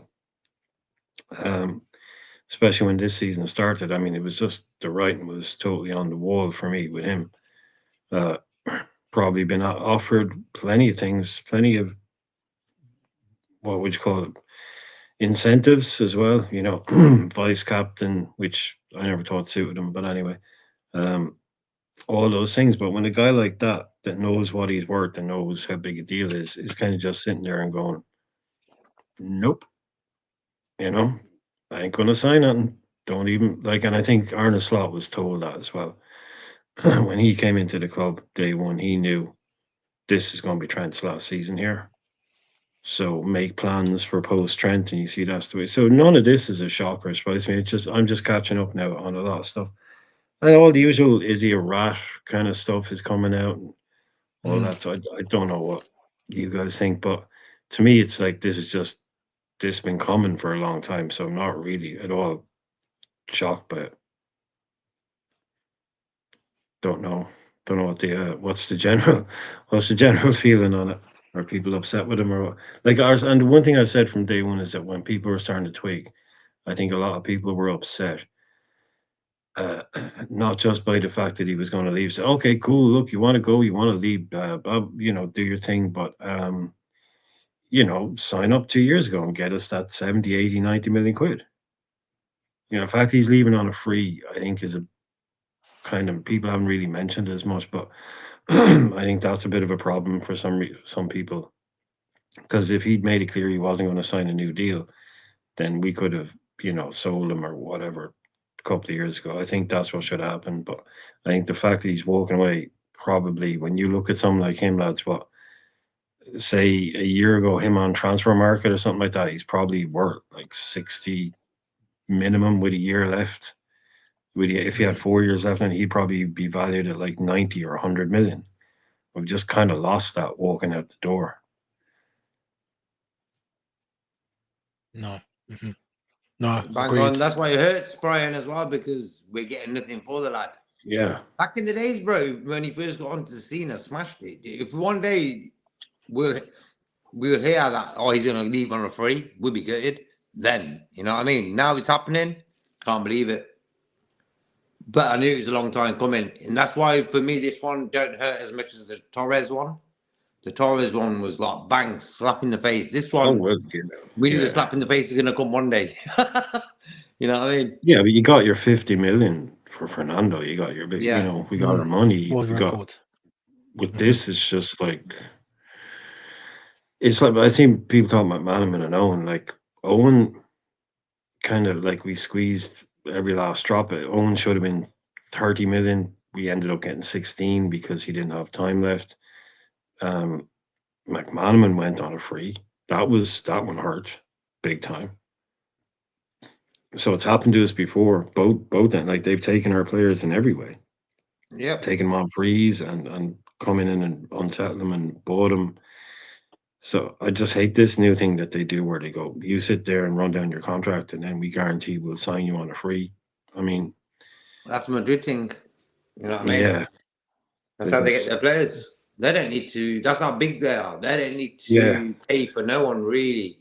[SPEAKER 3] Um, Especially when this season started. I mean, it was just the writing was totally on the wall for me with him. Uh, Probably been offered plenty of things, plenty of what would you call it, incentives as well. Vice captain, which I never thought suited him, but anyway, um, all those things. But when a guy like that knows what he's worth and knows how big a deal is kind of just sitting there and going, nope, you know, I ain't gonna sign it. Don't even like, and I think Arne Slot was told that as well. When he came into the club day one, he knew this is going to be Trent's last season here. So make plans for post Trent, and you see that's the way. So none of this is a shock or surprise me. It's just I'm just catching up now on a lot of stuff. And all the usual is he a rat kind of stuff is coming out and all
[SPEAKER 1] Mm.
[SPEAKER 3] that. So I don't know what you guys think, but to me, it's like this has been coming for a long time. So I'm not really at all shocked by it. Don't know. Don't know what the what's the general what's the general feeling on it. Are people upset with him or what? Like ours? And the one thing I said from day one is that when people were starting to tweak, I think a lot of people were upset, uh, not just by the fact that he was going to leave. So okay, cool. Look, you want to go, you want to leave, Bob, do your thing, but sign up 2 years ago and get us that 70, 80, 90 million quid. The fact he's leaving on a free, I think, is a kind of people haven't really mentioned as much, but I think that's a bit of a problem for some people because if he'd made it clear he wasn't going to sign a new deal, then we could have sold him or whatever a couple of years ago. I think that's what should happen. But I think the fact that he's walking away, probably when you look at someone like him, lads, what say a year ago, him on transfer market or something like that, he's probably worth like 60 minimum with a year left. If he had
[SPEAKER 1] Mm.
[SPEAKER 3] 4 years left, then he'd probably be valued at like 90 or 100 million. We've just kind of lost that walking out the door.
[SPEAKER 1] No. Hmm. No,
[SPEAKER 2] Bang
[SPEAKER 1] agreed.
[SPEAKER 2] on. That's why it hurts Brian as well because we're getting nothing for the lad.
[SPEAKER 3] Yeah.
[SPEAKER 2] Back in the days, bro, when he first got onto the scene, I smashed it. If one day we'll we'll hear that, oh, he's gonna leave on a free, we'll be gutted. Then, you know what I mean? Now it's happening. Can't believe it. But I knew it was a long time coming. And that's why for me this one don't hurt as much as the Torres one. The Torres one was like bang, slap in the face. This
[SPEAKER 3] Oh,
[SPEAKER 2] one,
[SPEAKER 3] well,
[SPEAKER 2] we knew the
[SPEAKER 3] yeah.
[SPEAKER 2] slap in the face is gonna come one day. You know what I mean?
[SPEAKER 3] Yeah, but you got your 50 million for Fernando. You got your big,
[SPEAKER 2] Yeah.
[SPEAKER 3] we got our money.
[SPEAKER 1] World
[SPEAKER 3] We got
[SPEAKER 1] record.
[SPEAKER 3] with
[SPEAKER 1] Hmm.
[SPEAKER 3] this, it's just like it's like I think people talking about Manaman and Owen. Like Owen, kind of like we squeezed every last drop. Owen should have been 30 million. We ended up getting 16 because he didn't have time left. Um, McManaman went on a free. That one hurt big time. So it's happened to us before. Both like they've taken our players in every way,
[SPEAKER 2] Yep.
[SPEAKER 3] taken them on freeze and coming in and unsettle them and bought them. So I just hate this new thing that they do where they go, you sit there and run down your contract, and then we guarantee we'll sign you on a free. I mean,
[SPEAKER 2] That's Madrid thing. You know what I mean?
[SPEAKER 3] yeah,
[SPEAKER 2] That's how they get
[SPEAKER 3] because
[SPEAKER 2] their players. They don't need to. That's how big they are. They don't need
[SPEAKER 3] yeah,
[SPEAKER 2] to pay for no one really.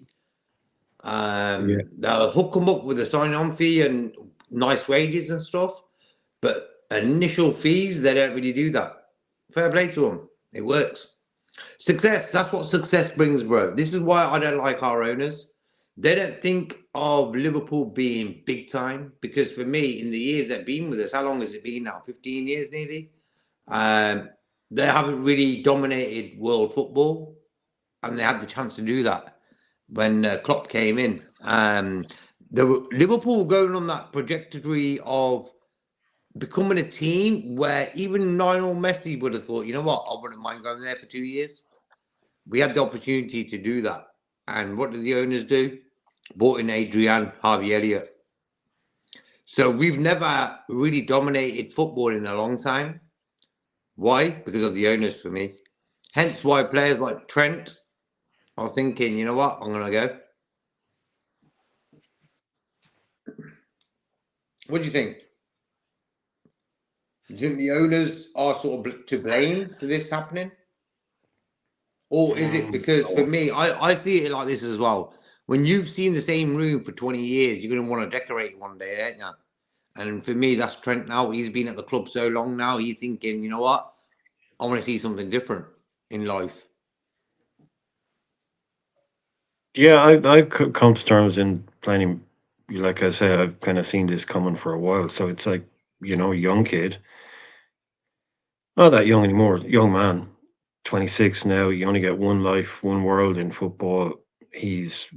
[SPEAKER 3] yeah,
[SPEAKER 2] They'll hook them up with a sign-on fee and nice wages and stuff, but initial fees they don't really do that. Fair play to them. It works. Success. That's what success brings, bro. This is why I don't like our owners. They don't think of Liverpool being big time because for me, in the years they've been with us, how long has it been now? 15 years nearly. Um, they haven't really dominated world football, and they had the chance to do that when Klopp came in. Liverpool going on that trajectory of becoming a team where even Lionel Messi would have thought, you know what, I wouldn't mind going there for 2 years. We had the opportunity to do that. And what did the owners do? Bought in Adrian, Harvey Elliott. So we've never really dominated football in a long time. Why? Because of the owners for me. Hence why players like Trent are thinking, you know what, I'm going to go. What do you think? Do you think the owners are sort of to blame for this happening? Or is it because for
[SPEAKER 3] no.
[SPEAKER 2] me, I see it like this as well. When you've seen the same room for 20 years, you're going to want to decorate one day, aren't you? And for me, that's Trent now. He's been at the club so long now. He's thinking, you know what? I want to see something different in life.
[SPEAKER 3] Yeah, I've come to terms in planning. Like I say, I've kind of seen this coming for a while. So it's like young kid, not that young anymore, young man, 26 now. You only get one life, one world in football. He's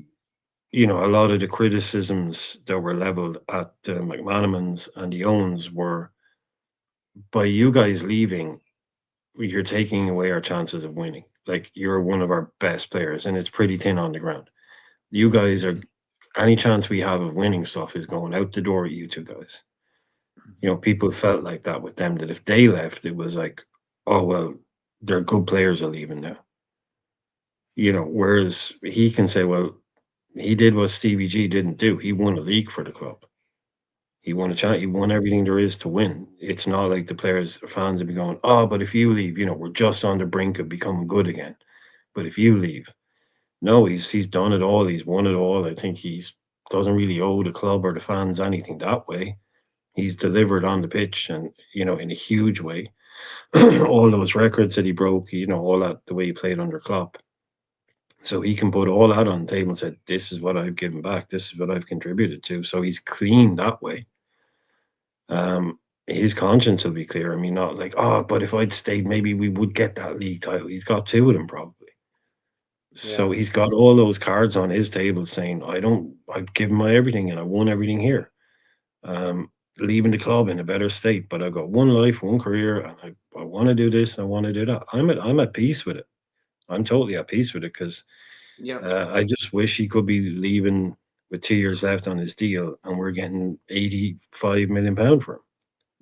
[SPEAKER 3] a lot of the criticisms that were leveled at McManaman's and the Owens were by you guys leaving, you're taking away our chances of winning. Like you're one of our best players, and it's pretty thin on the ground. You guys are any chance we have of winning stuff is going out the door at you two guys. People felt like that with them that if they left, it was like, oh well, their good players are leaving now. Whereas he can say, well, he did what Stevie G didn't do. He won a league for the club. He won a chance. He won everything there is to win. It's not like the players, fans would be going, "Oh, but if you leave, we're just on the brink of becoming good again." But if you leave, no, he's done it all. He's won it all. I think he's doesn't really owe the club or the fans anything that way. He's delivered on the pitch and in a huge way. All those records that he broke, all that the way he played under Klopp. So he can put all that on the table and say, "This is what I've given back. This is what I've contributed to." So he's clean that way. His conscience will be clear. I mean, not like, "Oh, but if I'd stayed, maybe we would get that league title." He's got two of them probably. So
[SPEAKER 2] Yeah.
[SPEAKER 3] he's got all those cards on his table saying, I've given my everything and I won everything here. Um, Leaving the club in a better state, but I've got one life, one career, and I want to do this and I want to do that. I'm at peace with it. I'm totally at peace with it because
[SPEAKER 2] Yeah.
[SPEAKER 3] I just wish he could be leaving with 2 years left on his deal and we're getting £85 million for him.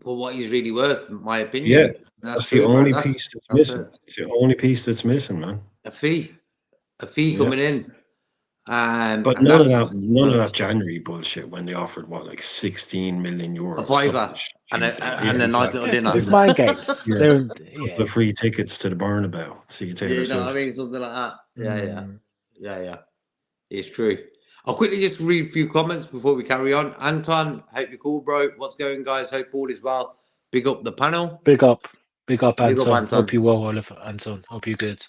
[SPEAKER 2] For what he's really worth, in my
[SPEAKER 3] Yeah,
[SPEAKER 2] opinion. That's
[SPEAKER 3] that's the
[SPEAKER 2] true, bro.
[SPEAKER 3] only
[SPEAKER 2] That's
[SPEAKER 3] piece that's
[SPEAKER 2] that's
[SPEAKER 3] missing.
[SPEAKER 2] it.
[SPEAKER 3] It's the only piece that's missing, man.
[SPEAKER 2] A fee. A fee
[SPEAKER 3] Yeah.
[SPEAKER 2] coming in.
[SPEAKER 3] But
[SPEAKER 2] And that's
[SPEAKER 3] none of that January bullshit when they offered what, like 16 million
[SPEAKER 2] a
[SPEAKER 3] euro or something
[SPEAKER 2] fiver and
[SPEAKER 3] stupid. Yeah,
[SPEAKER 2] a nice little
[SPEAKER 3] exactly.
[SPEAKER 1] It's,
[SPEAKER 2] dinner.
[SPEAKER 1] it's mind games.
[SPEAKER 3] Yeah,
[SPEAKER 1] They're
[SPEAKER 3] couple
[SPEAKER 1] yeah.
[SPEAKER 3] of free tickets to the Bernabeu. See
[SPEAKER 2] Yeah,
[SPEAKER 3] Taylor
[SPEAKER 2] you know what I
[SPEAKER 3] Swift.
[SPEAKER 2] mean? Something like that. Yeah.
[SPEAKER 1] Mm.
[SPEAKER 2] Yeah. It's true. I'll quickly just read a few comments before we carry on. Anton, hope you're cool, bro. What's going, guys? Hope all is well. Big up the panel.
[SPEAKER 1] Big up,
[SPEAKER 2] Big up,
[SPEAKER 1] Anton. Hope
[SPEAKER 2] Anton.
[SPEAKER 1] you well, Oliver. Anton. Hope you good.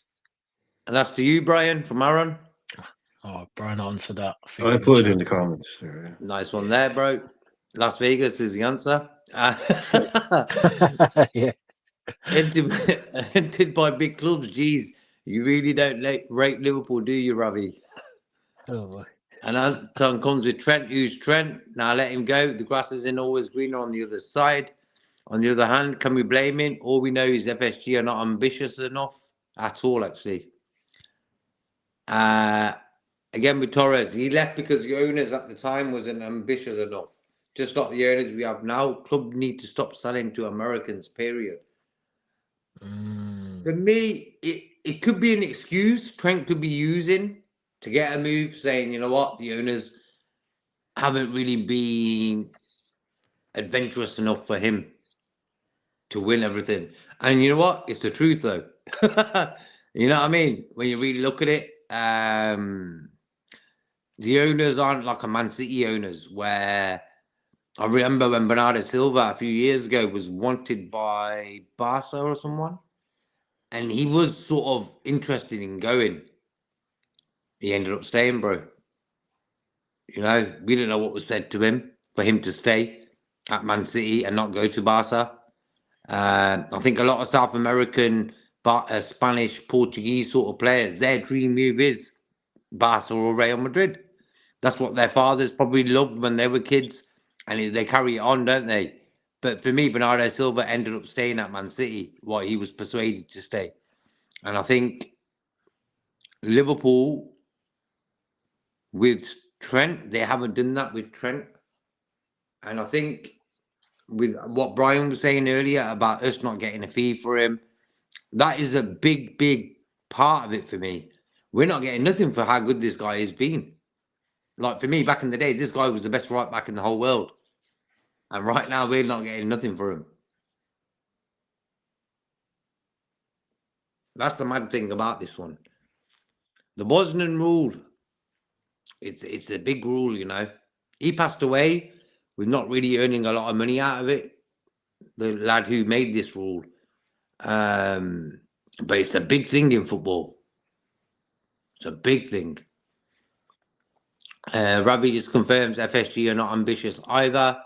[SPEAKER 2] And that's to you, Brian, from Aaron.
[SPEAKER 1] Oh, Brian answered that. I think
[SPEAKER 3] I
[SPEAKER 1] in the
[SPEAKER 3] put it
[SPEAKER 1] chat.
[SPEAKER 3] in the comments there.
[SPEAKER 2] Nice one there, bro. Las Vegas is the answer.
[SPEAKER 1] Yeah.
[SPEAKER 2] Entered by big clubs. Jeez, you really don't rate Liverpool, do you, Ravi?
[SPEAKER 1] Oh, boy.
[SPEAKER 2] And Anton comes with Trent. Who's Trent? Now let him go. The grass isn't always greener on the other side. On the other hand, can we blame him? All we know is FSG are not ambitious enough at all, actually. Again with Torres, he left because the owners at the time wasn't ambitious enough. Just like the owners we have now, club need to stop selling to Americans, period. For me, it could be an excuse Trent could be using to get a move, saying, you know what, the owners haven't really been adventurous enough for him to win everything. And you know what? It's the truth, though. You know what I mean? When you really look at it, the owners aren't like a Man City owners, where I remember when Bernardo Silva a few years ago was wanted by Barca or someone, and he was sort of interested in going. He ended up staying, bro. You know, we don't know what was said to him for him to stay at Man City and not go to Barca. I think a lot of South American, Spanish, Portuguese sort of players, their dream move is Barca or Real Madrid. That's what their fathers probably loved when they were kids, and they carry it on, don't they? But for me, Bernardo Silva ended up staying at Man City while he was persuaded to stay. And I think Liverpool with Trent, they haven't done that with Trent. And I think with what Brian was saying earlier about us not getting a fee for him, that is a big part of it for me. We're not getting nothing for how good this guy has been. Like for me, back in the day, this guy was the best right back in the whole world. And right now, we're not getting nothing for him. That's the mad thing about this one. The Bosnian rule, it's a big rule, you know. He passed away with not really earning a lot of money out of it, the lad who made this rule. But it's a big thing in football. It's a big thing. Rabbi just confirms FSG are not ambitious either.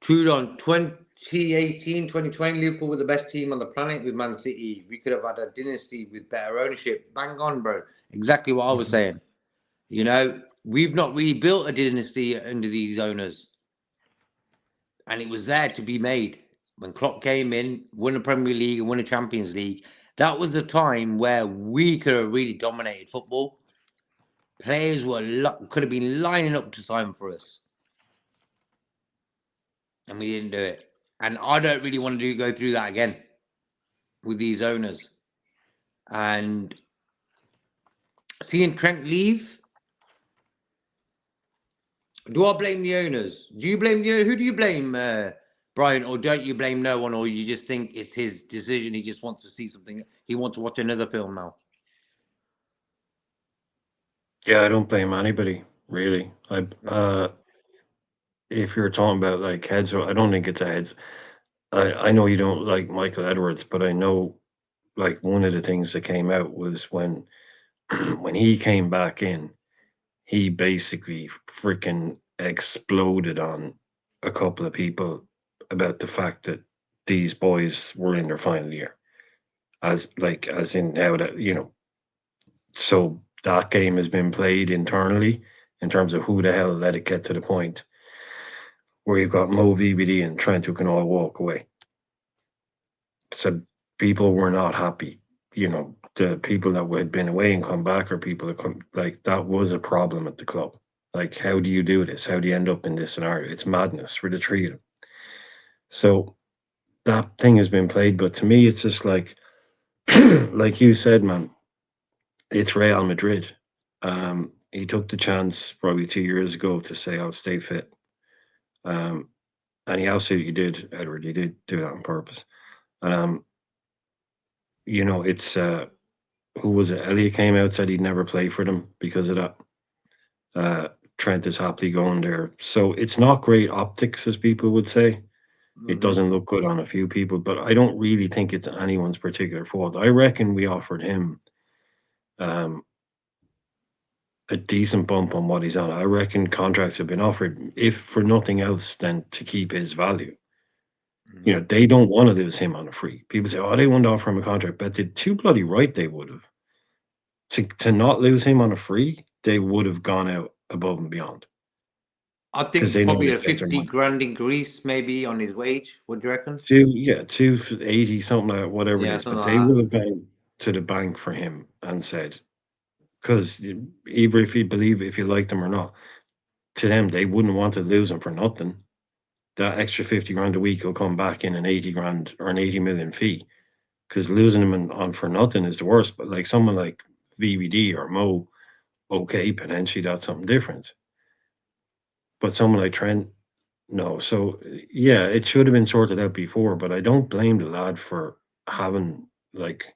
[SPEAKER 2] Trudon, 2018, 2020, Liverpool were the best team on the planet with Man City. We could have had a dynasty with better ownership. Bang on, bro. Exactly what I was saying. You know, we've not really built a dynasty under these owners. And it was there to be made. When Klopp came in, won a Premier League and won a Champions League, that was the time where we could have really dominated football. Players could have been lining up to sign for us. And we didn't do it. And I don't really want to go through that again with these owners. And seeing Trent leave, Do I blame the owners? Do you blame the owner? Who do you blame, Brian? Or don't you blame no one? Or you just think it's his decision? He just wants to see something. He wants to watch another film now.
[SPEAKER 3] Yeah, I don't blame anybody really. If you're talking about like heads, I don't think it's a heads. I know you don't like Michael Edwards, but I know like one of the things that came out was when when he came back in, he basically freaking exploded on a couple of people about the fact that these boys were in their final year, as in how that so that game has been played internally in terms of who the hell let it get to the point where you've got Mo, VBD, and Trent who can all walk away. So people were not happy. The people that had been away and come back, or people that come, like, that was a problem at the club. Like, how do you do this? How do you end up in this scenario? It's madness for the three of them. So that thing has been played, but to me, it's just like, like you said, man, it's Real Madrid. He took the chance probably 2 years ago to say, "I'll stay fit," um, and he absolutely did, Edward. He did do that on purpose. Um, it's who was it? Elliot came out, said he'd never play for them because of that. Uh, Trent is happily going there, so it's not great optics, as people would say. It
[SPEAKER 2] Mm-hmm.
[SPEAKER 3] doesn't look good on a few people, but I don't really think it's anyone's particular fault. I reckon we offered him um, a decent bump on what he's on. I reckon contracts have been offered, if for nothing else, than to keep his value.
[SPEAKER 2] Mm-hmm.
[SPEAKER 3] They don't want to lose him on a free. People say, "Oh, they want to offer him a contract," but they're too bloody right. They would have to not lose him on a free. They would have gone out above and beyond
[SPEAKER 2] I
[SPEAKER 3] because
[SPEAKER 2] think
[SPEAKER 3] they know
[SPEAKER 2] probably
[SPEAKER 3] they
[SPEAKER 2] a
[SPEAKER 3] get their
[SPEAKER 2] 50
[SPEAKER 3] money.
[SPEAKER 2] grand increase maybe on his wage. What do you reckon?
[SPEAKER 3] 280 something like that, whatever it
[SPEAKER 2] Yeah,
[SPEAKER 3] is.
[SPEAKER 2] something
[SPEAKER 3] But they
[SPEAKER 2] like
[SPEAKER 3] would
[SPEAKER 2] that.
[SPEAKER 3] have gone to the bank for him and said, because either if you believe if you like them or not, to them they wouldn't want to lose him for nothing. That extra 50 grand a week will come back in an 80 grand or an 80 million fee, because losing him on for nothing is the worst. But like someone like VVD or Mo, okay, potentially that's something different. But someone like Trent, no. So yeah, it should have been sorted out before. But I don't blame the lad for having like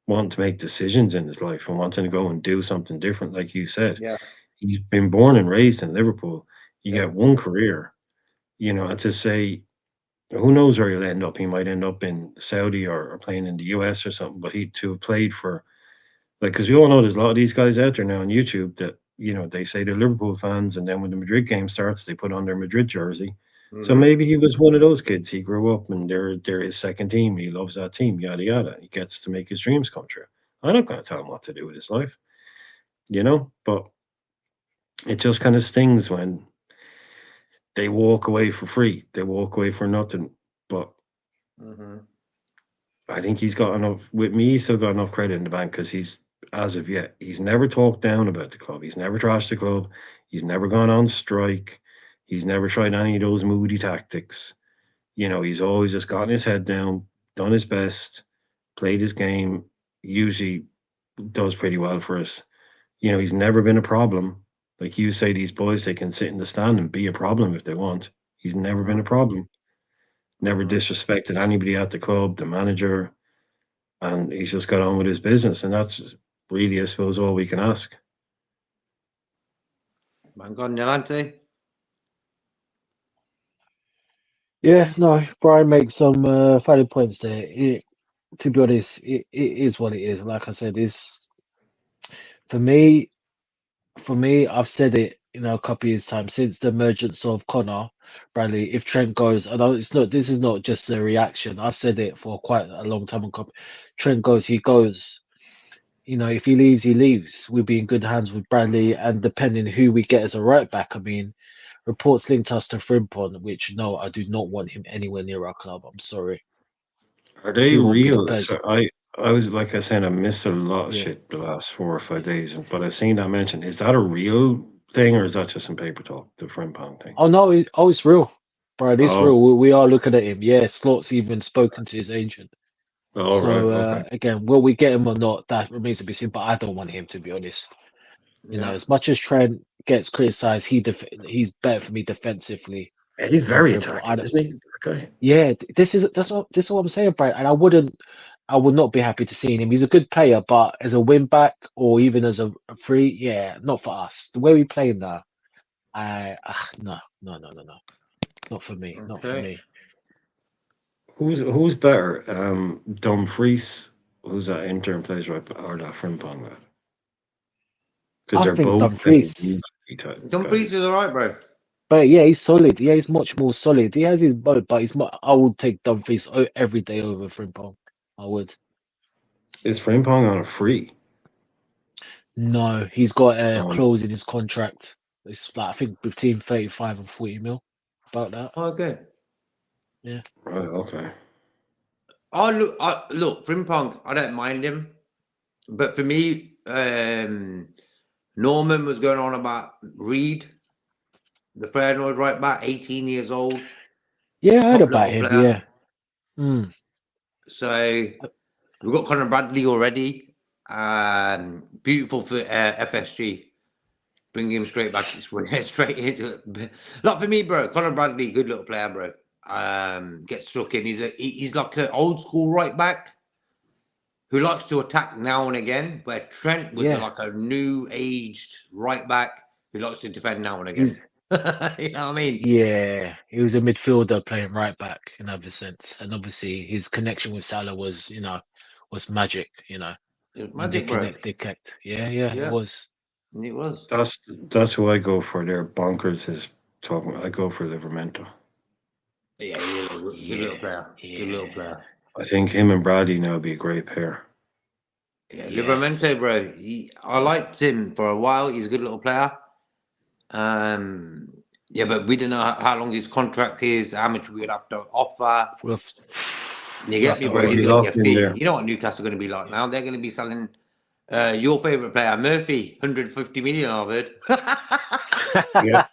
[SPEAKER 3] wanting to make decisions in his life and wanting to go and do something different. Like you said,
[SPEAKER 2] Yeah.
[SPEAKER 3] he's been born and raised in Liverpool. You
[SPEAKER 2] Yeah.
[SPEAKER 3] get one career, and to say who knows where he'll end up. He might end up in Saudi, or playing in the US or something. But he to have played for, like, because we all know there's a lot of these guys out there now on YouTube that they say they're Liverpool fans, and then when the Madrid game starts, they put on their Madrid jersey. So
[SPEAKER 2] Mm-hmm.
[SPEAKER 3] maybe he was one of those kids. He grew up and they're his second team. He loves that team. Yada yada. He gets to make his dreams come true. I'm not going to tell him what to do with his life, But it just kind of stings when they walk away for free. They walk away for nothing. But
[SPEAKER 2] Mm-hmm.
[SPEAKER 3] I think he's got enough with me. He's still got enough credit in the bank because as of yet, he's never talked down about the club. He's never trashed the club. He's never gone on strike. He's never tried any of those moody tactics. He's always just gotten his head down, done his best, played his game. Usually does pretty well for us. He's never been a problem. Like you say, these boys, they can sit in the stand and be a problem if they want. He's never been a problem. Never
[SPEAKER 2] Mm-hmm.
[SPEAKER 3] disrespected anybody at the club, the manager, and he's just got on with his business. And that's really, I suppose, all we can ask.
[SPEAKER 2] Vengo adelante.
[SPEAKER 1] Yeah, no, Brian makes some valid points there. To be honest, it is what it is. Like I said, it's for me. For me, I've said it, a couple of years time since the emergence of Connor Bradley. If Trent goes, I know it's not. This is not just a reaction. I've said it for quite a long time ago. Trent goes, he goes. If he leaves, he leaves. We'll be in good hands with Bradley, and depending who we get as a right back, I mean, reports linked us to Frimpong, which no, I do not want him anywhere near our club. I'm sorry.
[SPEAKER 3] Are they
[SPEAKER 1] He won't be the
[SPEAKER 3] real?
[SPEAKER 1] person.
[SPEAKER 3] So I was, like I said, I missed a lot of
[SPEAKER 1] Yeah.
[SPEAKER 3] shit the last 4 or 5
[SPEAKER 1] Yeah.
[SPEAKER 3] days, but I've seen that mentioned. Is that a real thing, or is that just some paper talk, the Frimpong thing?
[SPEAKER 1] Oh no, it's real, bro. It's
[SPEAKER 3] Oh,
[SPEAKER 1] real. We are looking at him. Yeah, Slot's even spoken to his agent.
[SPEAKER 3] all right,
[SPEAKER 1] So
[SPEAKER 3] okay.
[SPEAKER 1] again, will we get him or not? That remains to be seen. But I don't want him, to be honest. You know,
[SPEAKER 2] Yeah.
[SPEAKER 1] as much as Trent gets criticised, he's better for me defensively
[SPEAKER 3] He's
[SPEAKER 1] than
[SPEAKER 3] very
[SPEAKER 1] Frimpong.
[SPEAKER 3] attacking, isn't he? That guy.
[SPEAKER 1] Yeah, this is what I'm saying, Brian. And I would not be happy to see him. He's a good player, but as a win back or even as a free, yeah, not for us. The way we play him now, no, no, no, no, no, not for me, not for
[SPEAKER 2] Okay.
[SPEAKER 1] me.
[SPEAKER 3] Who's better? Dumfries, who's that intern plays right, or that Frimpong lad? Because
[SPEAKER 1] I
[SPEAKER 3] they're
[SPEAKER 1] think
[SPEAKER 3] both kind of
[SPEAKER 1] Dumfries,
[SPEAKER 3] usually type
[SPEAKER 2] Dumfries is
[SPEAKER 3] guys.
[SPEAKER 2] alright, bro.
[SPEAKER 1] but yeah, he's solid. Yeah, he's much more solid. He has his boat, but I would take Dumfries every day over Frimpong. I would.
[SPEAKER 3] Is Frimpong on a free?
[SPEAKER 1] No, he's got a
[SPEAKER 3] Um,
[SPEAKER 1] clause in his contract. It's like I think between 35 and 40 mil. About that.
[SPEAKER 2] Okay.
[SPEAKER 1] Yeah.
[SPEAKER 3] right, okay.
[SPEAKER 2] Look, Frimpong, I don't mind him. But for me, Norman was going on about Reed, the Feyenoord right back, 18 years old,
[SPEAKER 1] Yeah, I heard
[SPEAKER 2] top
[SPEAKER 1] about
[SPEAKER 2] level
[SPEAKER 1] him.
[SPEAKER 2] player.
[SPEAKER 1] Yeah. Mm.
[SPEAKER 2] So we've got Conor Bradley already. Beautiful for FSG. Bring him straight back, straight into it. Not for me, bro. Conor Bradley, good little player, bro. Gets stuck in. He's like an old school right back who likes to attack now and again, where Trent was
[SPEAKER 1] Yeah.
[SPEAKER 2] like a new aged right back who likes to defend now and
[SPEAKER 1] He's
[SPEAKER 2] again. You know what I mean?
[SPEAKER 1] Yeah, he was a midfielder playing right back in other sense. And obviously his connection with Salah was, was magic,
[SPEAKER 2] It was
[SPEAKER 1] when they
[SPEAKER 2] magic, bro.
[SPEAKER 1] connect. Yeah, yeah, it
[SPEAKER 2] Yeah,
[SPEAKER 1] was.
[SPEAKER 2] it was.
[SPEAKER 3] That's who I go for there. Bonkers is talking. I go for Livermento.
[SPEAKER 2] Yeah, he's a good little
[SPEAKER 1] Yeah,
[SPEAKER 2] player. Good little
[SPEAKER 1] yeah,
[SPEAKER 2] player.
[SPEAKER 3] I think him and Brady now be a great pair.
[SPEAKER 2] Yeah,
[SPEAKER 1] yes.
[SPEAKER 2] Livramento, bro. I liked him for a while. He's a good little player. Um, yeah, but we don't know how long his contract is, how much we would have to offer.
[SPEAKER 1] We'll have,
[SPEAKER 2] You
[SPEAKER 1] we'll
[SPEAKER 2] get
[SPEAKER 1] have
[SPEAKER 2] me,
[SPEAKER 1] to
[SPEAKER 2] bro?
[SPEAKER 3] Oh,
[SPEAKER 1] offer
[SPEAKER 2] He's
[SPEAKER 3] he
[SPEAKER 1] him.
[SPEAKER 2] going to
[SPEAKER 3] locked
[SPEAKER 2] get
[SPEAKER 3] in
[SPEAKER 2] fee.
[SPEAKER 3] there.
[SPEAKER 2] You know what Newcastle are going to be like now? They're going to be selling your favorite player, Murphy, 150 million, I've heard.
[SPEAKER 3] Yeah.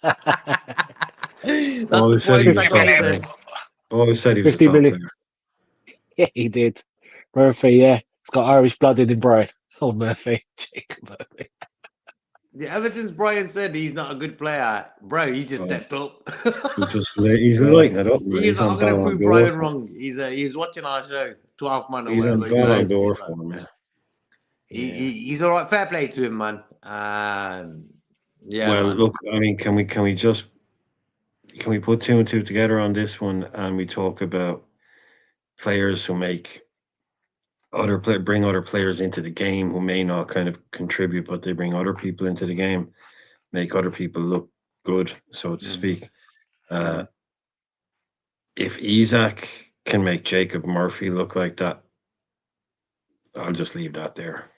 [SPEAKER 2] That's the
[SPEAKER 3] Always said he
[SPEAKER 2] price
[SPEAKER 3] was
[SPEAKER 1] 50
[SPEAKER 2] tag
[SPEAKER 3] top
[SPEAKER 2] on
[SPEAKER 1] million.
[SPEAKER 2] his
[SPEAKER 3] player.
[SPEAKER 2] head.
[SPEAKER 3] Always said he was a
[SPEAKER 1] 50
[SPEAKER 3] top
[SPEAKER 1] million.
[SPEAKER 3] player.
[SPEAKER 1] Yeah, he did. Murphy, yeah. He's got Irish blood in him, bro. Oh, Murphy. Jacob Murphy.
[SPEAKER 2] Yeah, ever since Brian said he's not a good player, bro, he just
[SPEAKER 3] Oh,
[SPEAKER 2] stepped up.
[SPEAKER 3] he's
[SPEAKER 1] Yeah.
[SPEAKER 3] lighting it up, man.
[SPEAKER 2] He's
[SPEAKER 3] He's
[SPEAKER 2] like,
[SPEAKER 3] on
[SPEAKER 2] I'm gonna
[SPEAKER 3] Ballon
[SPEAKER 2] prove
[SPEAKER 3] d'Or
[SPEAKER 2] Brian
[SPEAKER 3] for.
[SPEAKER 2] wrong. He was watching our show, 12th man or
[SPEAKER 3] He's on
[SPEAKER 2] whatever he
[SPEAKER 3] Ballon
[SPEAKER 2] was.
[SPEAKER 3] d'Or
[SPEAKER 2] He's like,
[SPEAKER 3] for, man.
[SPEAKER 1] Yeah.
[SPEAKER 2] he's all right. Fair play to him, man. Yeah,
[SPEAKER 3] Well,
[SPEAKER 2] man.
[SPEAKER 3] look, I mean, can we put two and two together on this one, and we talk about players who make bring other players into the game who may not kind of contribute, but they bring other people into the game, make other people look good, so to
[SPEAKER 2] Mhm.
[SPEAKER 3] speak. If Isaac can make Jacob Murphy look like that, I'll just leave that there.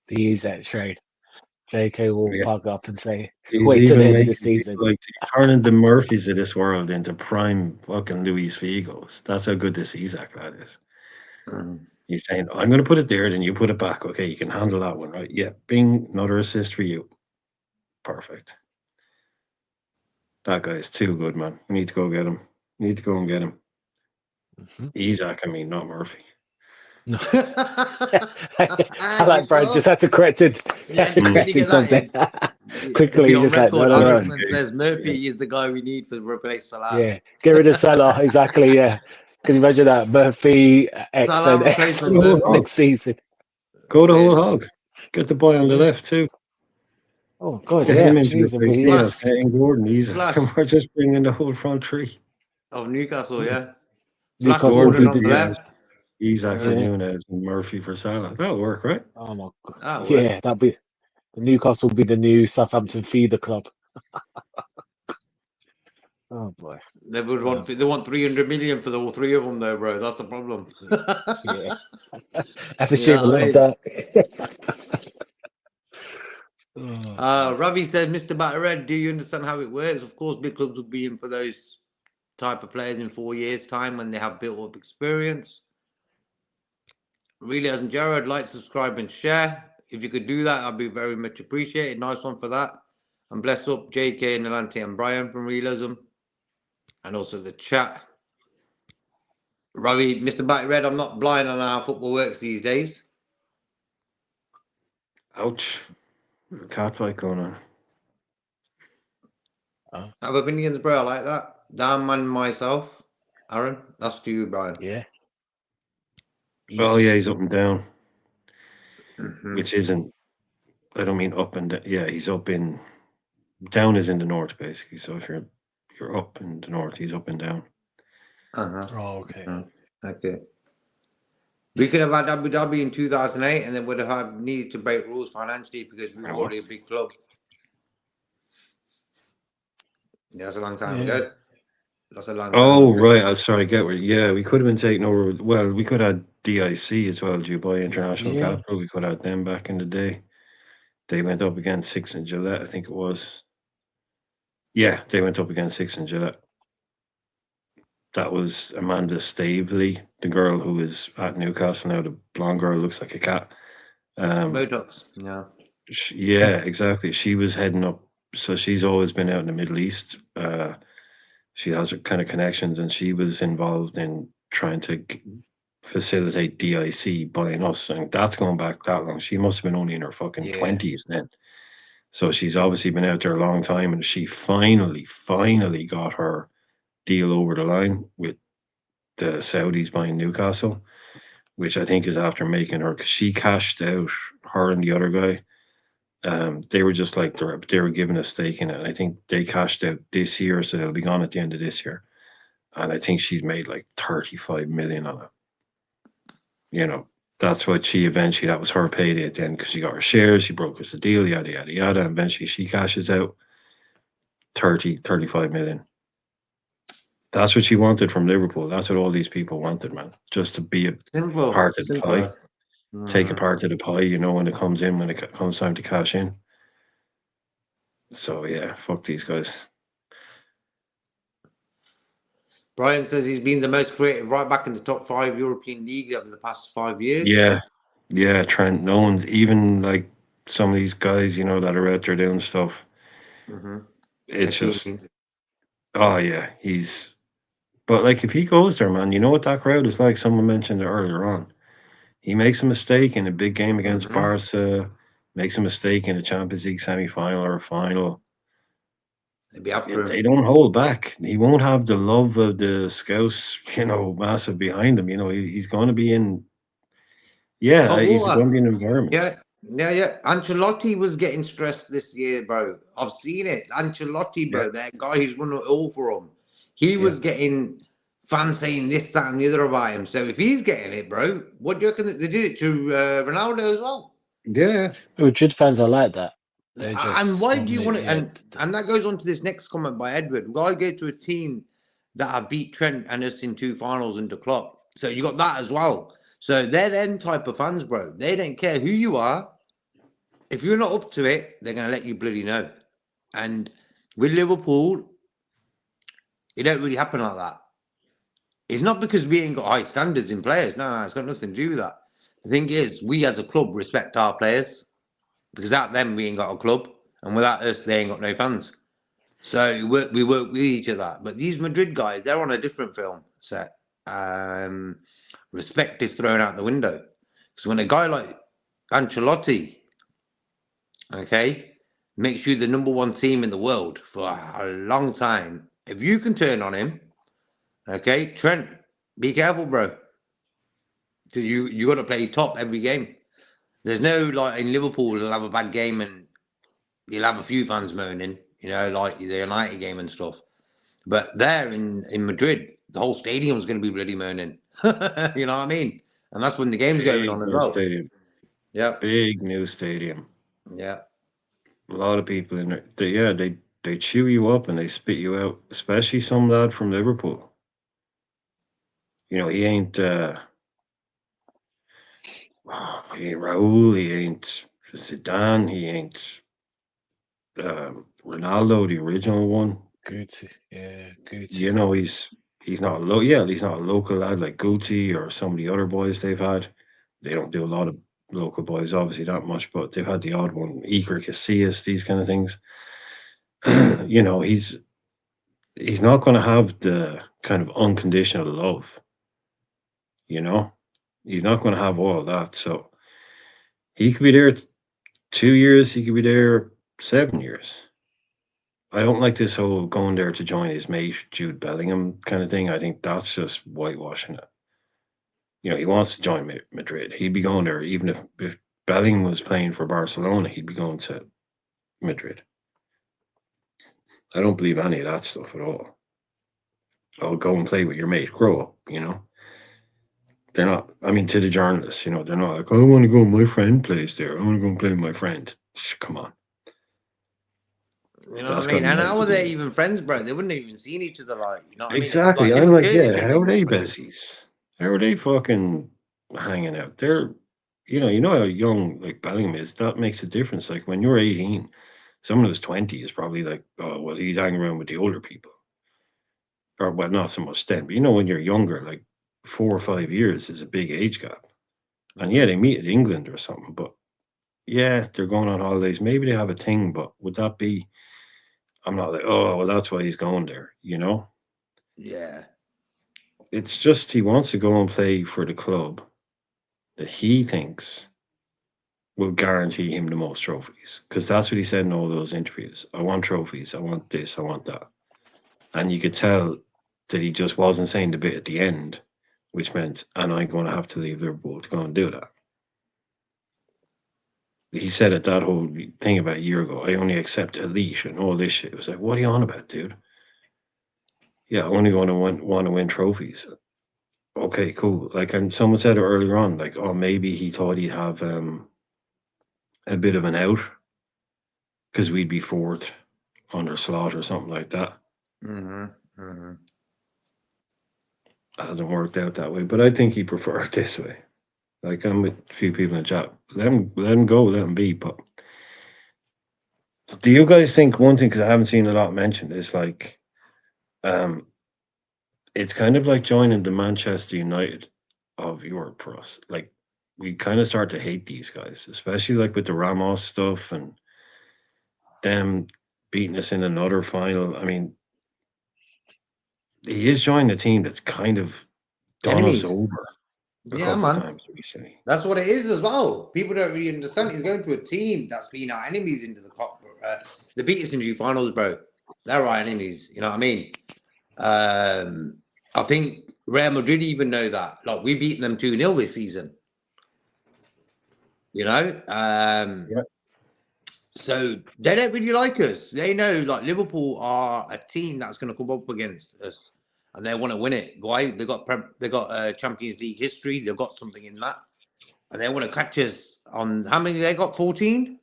[SPEAKER 1] The exact trade. JK will
[SPEAKER 3] Yeah.
[SPEAKER 1] pug up and say,
[SPEAKER 3] He's
[SPEAKER 1] wait till the
[SPEAKER 3] even
[SPEAKER 1] end of the
[SPEAKER 3] making
[SPEAKER 1] season.
[SPEAKER 3] like he's turning the Murphys of this world into prime fucking Luis Figos. That's how good this Isaac lad is.
[SPEAKER 2] Mhm.
[SPEAKER 3] He's saying, I'm going to put it there, then you put it back. Okay, you can handle that one, right? Yeah, bing, another assist for you. Perfect. That guy's too good, man. We need to go get him. We need to go and get him.
[SPEAKER 1] Mhm.
[SPEAKER 3] Isaac, I mean, not Murphy.
[SPEAKER 1] No. I
[SPEAKER 2] You
[SPEAKER 1] like Brad just
[SPEAKER 2] sure?
[SPEAKER 1] had to correct it.
[SPEAKER 2] Yeah,
[SPEAKER 1] Had to
[SPEAKER 2] you quickly
[SPEAKER 1] correct
[SPEAKER 2] get that
[SPEAKER 1] something
[SPEAKER 2] in. It'll be
[SPEAKER 1] quickly.
[SPEAKER 2] on
[SPEAKER 1] Just like no,
[SPEAKER 2] record.
[SPEAKER 1] no,
[SPEAKER 3] Just
[SPEAKER 1] no.
[SPEAKER 3] in
[SPEAKER 2] Argument
[SPEAKER 3] case.
[SPEAKER 2] says Murphy is the guy we need to replace Salah.
[SPEAKER 1] Yeah, get rid of Salah. Exactly. Yeah. Can you imagine that Murphy X
[SPEAKER 2] Salah
[SPEAKER 1] and X
[SPEAKER 3] Go
[SPEAKER 2] replacement
[SPEAKER 3] the whole
[SPEAKER 2] Murphy.
[SPEAKER 3] hog.
[SPEAKER 1] next season?
[SPEAKER 3] Go the whole
[SPEAKER 2] Yes.
[SPEAKER 3] hog. Get the boy on the
[SPEAKER 1] Yeah.
[SPEAKER 3] left, too.
[SPEAKER 1] Oh God.
[SPEAKER 3] Get
[SPEAKER 1] Yeah.
[SPEAKER 3] him in to
[SPEAKER 1] Jeez, it'll
[SPEAKER 3] replace
[SPEAKER 1] be yeah.
[SPEAKER 3] Diaz.
[SPEAKER 2] Flash.
[SPEAKER 3] Get in Gordon, Isaac.
[SPEAKER 2] Flash
[SPEAKER 3] And we're just bringing the whole front three.
[SPEAKER 2] of Newcastle,
[SPEAKER 1] Yeah.
[SPEAKER 2] yeah. Flash
[SPEAKER 1] Newcastle will
[SPEAKER 3] Gordon
[SPEAKER 2] Gordon
[SPEAKER 1] be
[SPEAKER 3] for
[SPEAKER 1] the
[SPEAKER 2] on the
[SPEAKER 1] new.
[SPEAKER 3] Diaz,
[SPEAKER 2] left.
[SPEAKER 3] Isaac for
[SPEAKER 2] Yeah,
[SPEAKER 1] Yeah.
[SPEAKER 3] Nunez, and Murphy for Salah. That'll work, right?
[SPEAKER 1] Oh my God.
[SPEAKER 2] that'll work.
[SPEAKER 1] Yeah. That'll be the Newcastle will be the new Southampton feeder club. Oh boy. Oh
[SPEAKER 2] They
[SPEAKER 1] boy.
[SPEAKER 2] want 300 million for the all three of them though, bro. That's the problem.
[SPEAKER 1] Yeah. That's a
[SPEAKER 2] You
[SPEAKER 1] shame.
[SPEAKER 2] know
[SPEAKER 1] I
[SPEAKER 2] what I
[SPEAKER 1] love
[SPEAKER 2] mean?
[SPEAKER 1] that. Oh God.
[SPEAKER 2] Ravi said, Mr. Battered, do you understand how it works? Of course, big clubs will be in for those type of players in 4 years' time when they have built up experience. Really, and Jared, like, subscribe, and share. If you could do that, I'd be very much appreciated. Nice one for that. And bless up JK and Alante and Brian from Realism. And also the chat. Robbie, Mr. Batty Red, I'm not blind on how football works these days.
[SPEAKER 3] Ouch. A cat fight going on.
[SPEAKER 1] Oh,
[SPEAKER 2] I have opinions, bro. I like that. Damn man, myself. Aaron, that's to you, Brian.
[SPEAKER 1] yeah.
[SPEAKER 3] Oh, yeah, he's
[SPEAKER 1] Yeesh.
[SPEAKER 3] up and down,
[SPEAKER 2] Mm-hmm.
[SPEAKER 3] which isn't, I don't mean up and down. Yeah, he's up in, down is in the north, basically. So if you're up in the north, he's up and down.
[SPEAKER 2] Uh-huh.
[SPEAKER 1] Oh, okay.
[SPEAKER 2] Okay. We could have had Abu Dhabi in 2008 and then would have had needed to break rules financially because we were
[SPEAKER 3] And what?
[SPEAKER 2] already a big club. Yeah, that's a long time
[SPEAKER 1] Yeah.
[SPEAKER 2] ago. That's a long time
[SPEAKER 3] Oh,
[SPEAKER 2] ago.
[SPEAKER 3] right. I'm sorry. I get where. Yeah, we could have been taking over. Well, we could have had DIC as well, Dubai International
[SPEAKER 1] Yeah.
[SPEAKER 3] Capital. We could have had them back in the day. They went up against Six and Gillette, I think it was. Yeah, they went up against Six and Gillette. That was Amanda Stavely, the girl who is at Newcastle now. The blonde girl looks like a cat. Um,
[SPEAKER 2] Botox. Yeah.
[SPEAKER 3] yeah, exactly. She was heading up. So she's always been out in the Middle East. She has her kind of connections, and she was involved in trying to facilitate DIC buying us, and that's going back that long. She must have been only in her fucking
[SPEAKER 1] Yeah.
[SPEAKER 3] 20s then. So she's obviously been out there a long time, and she finally got her deal over the line with the Saudis buying Newcastle, which I think is after making her, because she cashed out, her and the other guy. They were just like they were given a stake in it, and I think they cashed out this year, so they'll be gone at the end of this year. And I think she's made like 35 million on it. You know, that's what she eventually, that was her payday at the end because she got her shares, she broke us the deal, yada, yada, yada. And eventually she cashes out 35 million. That's what she wanted from Liverpool. That's what all these people wanted, man. Just to be a
[SPEAKER 2] Simple.
[SPEAKER 3] part of the
[SPEAKER 2] Simple
[SPEAKER 3] pie,
[SPEAKER 2] as.
[SPEAKER 3] take a
[SPEAKER 2] Mm-hmm.
[SPEAKER 3] part of the pie, when it comes in, when it comes time to cash in. So, yeah, fuck these guys.
[SPEAKER 2] Brian says he's been the most creative right back in the top 5 European leagues over the past 5 years.
[SPEAKER 3] Yeah, yeah, Trent. No one's even like some of these guys, that are out there doing stuff.
[SPEAKER 2] Mm-hmm.
[SPEAKER 3] It's just,
[SPEAKER 2] Hakimi.
[SPEAKER 3] oh, yeah, but like if he goes there, man, you know what that crowd is like? Someone mentioned it earlier on. He makes a mistake in a big game against
[SPEAKER 2] Mm-hmm.
[SPEAKER 3] Barca, makes a mistake in a Champions League semi final or a final.
[SPEAKER 2] They'd be after
[SPEAKER 3] They
[SPEAKER 2] him.
[SPEAKER 3] don't hold back. He won't have the love of the scouts, massive behind him. He's going to be in, yeah,
[SPEAKER 2] Hot
[SPEAKER 3] he's going
[SPEAKER 2] water.
[SPEAKER 3] to be in an environment.
[SPEAKER 2] Yeah. Ancelotti was getting stressed this year, bro. I've seen it. Ancelotti,
[SPEAKER 3] Yeah,
[SPEAKER 2] bro, that guy who's won it all for him. He
[SPEAKER 3] yeah.
[SPEAKER 2] was getting fans saying this, that, and the other about him. So if he's getting it, bro, what do you reckon that they did it to Ronaldo as well?
[SPEAKER 3] Yeah,
[SPEAKER 1] Madrid fans are like that. They
[SPEAKER 2] And
[SPEAKER 1] just
[SPEAKER 2] why do you
[SPEAKER 1] normally,
[SPEAKER 2] want it?
[SPEAKER 1] yeah.
[SPEAKER 2] And that goes on to this next comment by Edward. Why go to a team that have beat Trent and us in 2 finals under Klopp? So you got that as well. So they're them type of fans, bro. They don't care who you are. If you're not up to it, they're going to let you bloody know. And with Liverpool, it don't really happen like that. It's not because we ain't got high standards in players. No, it's got nothing to do with that. The thing is, we as a club respect our players because without them, we ain't got a club. And without us, they ain't got no fans. So we work with each other. But these Madrid guys, they're on a different film set. Respect is thrown out the window. So when a guy like Ancelotti, okay, makes you the number one team in the world for a long time, if you can turn on him, okay, Trent, be careful, bro. Because you got to play top every game. There's no like in Liverpool, he'll have a bad game and you'll have a few fans moaning, like the United game and stuff. But there in Madrid, the whole stadium's going to be bloody moaning. You know what I mean? And that's when the game's going
[SPEAKER 3] big
[SPEAKER 2] on as
[SPEAKER 3] new
[SPEAKER 2] well.
[SPEAKER 3] stadium.
[SPEAKER 2] Yep.
[SPEAKER 3] Big new stadium.
[SPEAKER 2] Yeah.
[SPEAKER 3] A lot of people in there. They chew you up and they spit you out, especially some lad from Liverpool. He ain't he ain't Raul, he ain't Zidane, he ain't Ronaldo, the original one.
[SPEAKER 1] Gucci. Yeah,
[SPEAKER 3] You
[SPEAKER 1] Gucci.
[SPEAKER 3] know, he's not he's not a local lad like Guti or some of the other boys they've had. They don't do a lot of local boys, obviously that much, but they've had the odd one, Iker Casillas, these kind of things. He's not going to have the kind of unconditional love You know, he's not going to have all that. So he could be there 2 years. He could be there 7 years. I don't like this whole going there to join his mate Jude Bellingham kind of thing. I think that's just whitewashing it. He wants to join Madrid. He'd be going there even if Bellingham was playing for Barcelona. He'd be going to Madrid. I don't believe any of that stuff at all. I'll go and play with your mate. Grow up. They're not. I mean, to the journalists, they're not like, I want to go. My friend plays there. I want to go and play with my friend. Come on,
[SPEAKER 2] You know what
[SPEAKER 3] that's
[SPEAKER 2] I
[SPEAKER 3] got
[SPEAKER 2] mean? And
[SPEAKER 3] nothing
[SPEAKER 2] how
[SPEAKER 3] to
[SPEAKER 2] are
[SPEAKER 3] do
[SPEAKER 2] they
[SPEAKER 3] with it.
[SPEAKER 2] even friends, bro? They wouldn't have even seen each other. Like, you know what I mean? It's
[SPEAKER 3] Exactly.
[SPEAKER 2] like
[SPEAKER 3] I'm
[SPEAKER 2] him and
[SPEAKER 3] like,
[SPEAKER 2] Curtis
[SPEAKER 3] yeah.
[SPEAKER 2] couldn't
[SPEAKER 3] How are
[SPEAKER 2] even
[SPEAKER 3] they
[SPEAKER 2] fucking.
[SPEAKER 3] bezies? How are they fucking hanging out? You know how young like Bellingham is. That makes a difference. Like when you're 18, someone who's 20 is probably like, oh well, he's hanging around with the older people, or well, not so much then. But when you're younger, like 4 or 5 years is a big age gap. And yeah, they meet in England or something, but yeah, they're going on holidays. Maybe they have a thing, but would that be? I'm not like, oh, well, that's why he's going there.
[SPEAKER 2] Yeah.
[SPEAKER 3] It's just he wants to go and play for the club that he thinks will guarantee him the most trophies. Because that's what he said in all those interviews. I want trophies. I want this. I want that. And you could tell that he just wasn't saying the bit at the end, which meant, and I'm going to have to leave Liverpool to go and do that. He said it that whole thing about a year ago. I only accept elite and all this shit. It was like, what are you on about, dude? Yeah, I only want to win trophies. Okay, cool. Like, and someone said it earlier on, like, oh, maybe he thought he'd have a bit of an out because we'd be fourth under slot or something like that.
[SPEAKER 2] Mm-hmm. Mm-hmm.
[SPEAKER 3] It hasn't worked out that way, but I think he preferred it this way. Like, I'm with a few people in the chat. Let him go, let him be. But do you guys think one thing, because I haven't seen a lot mentioned, is like, um, it's kind of like joining the Manchester United of Europe for us. Like, we kind of start to hate these guys, especially like with the Ramos stuff and them beating us in another final. I mean, he is joining a team that's kind of done us
[SPEAKER 2] Enemies.
[SPEAKER 3] over a
[SPEAKER 2] Yeah,
[SPEAKER 3] couple of
[SPEAKER 2] man.
[SPEAKER 3] times recently.
[SPEAKER 2] That's what it is as well. People don't really understand. He's going to a team that's been our enemies into the cup. The beat us in the finals, bro. They're our enemies. You know what I mean? I think Real Madrid even know that. Like, we beat them 2-0 this season. You know?
[SPEAKER 3] Yeah.
[SPEAKER 2] So they don't really like us. They know like Liverpool are a team that's going to come up against us, and they want to win it. Why? They got Champions League history. They've got something in that, and they want to catch us on how many they got? 14.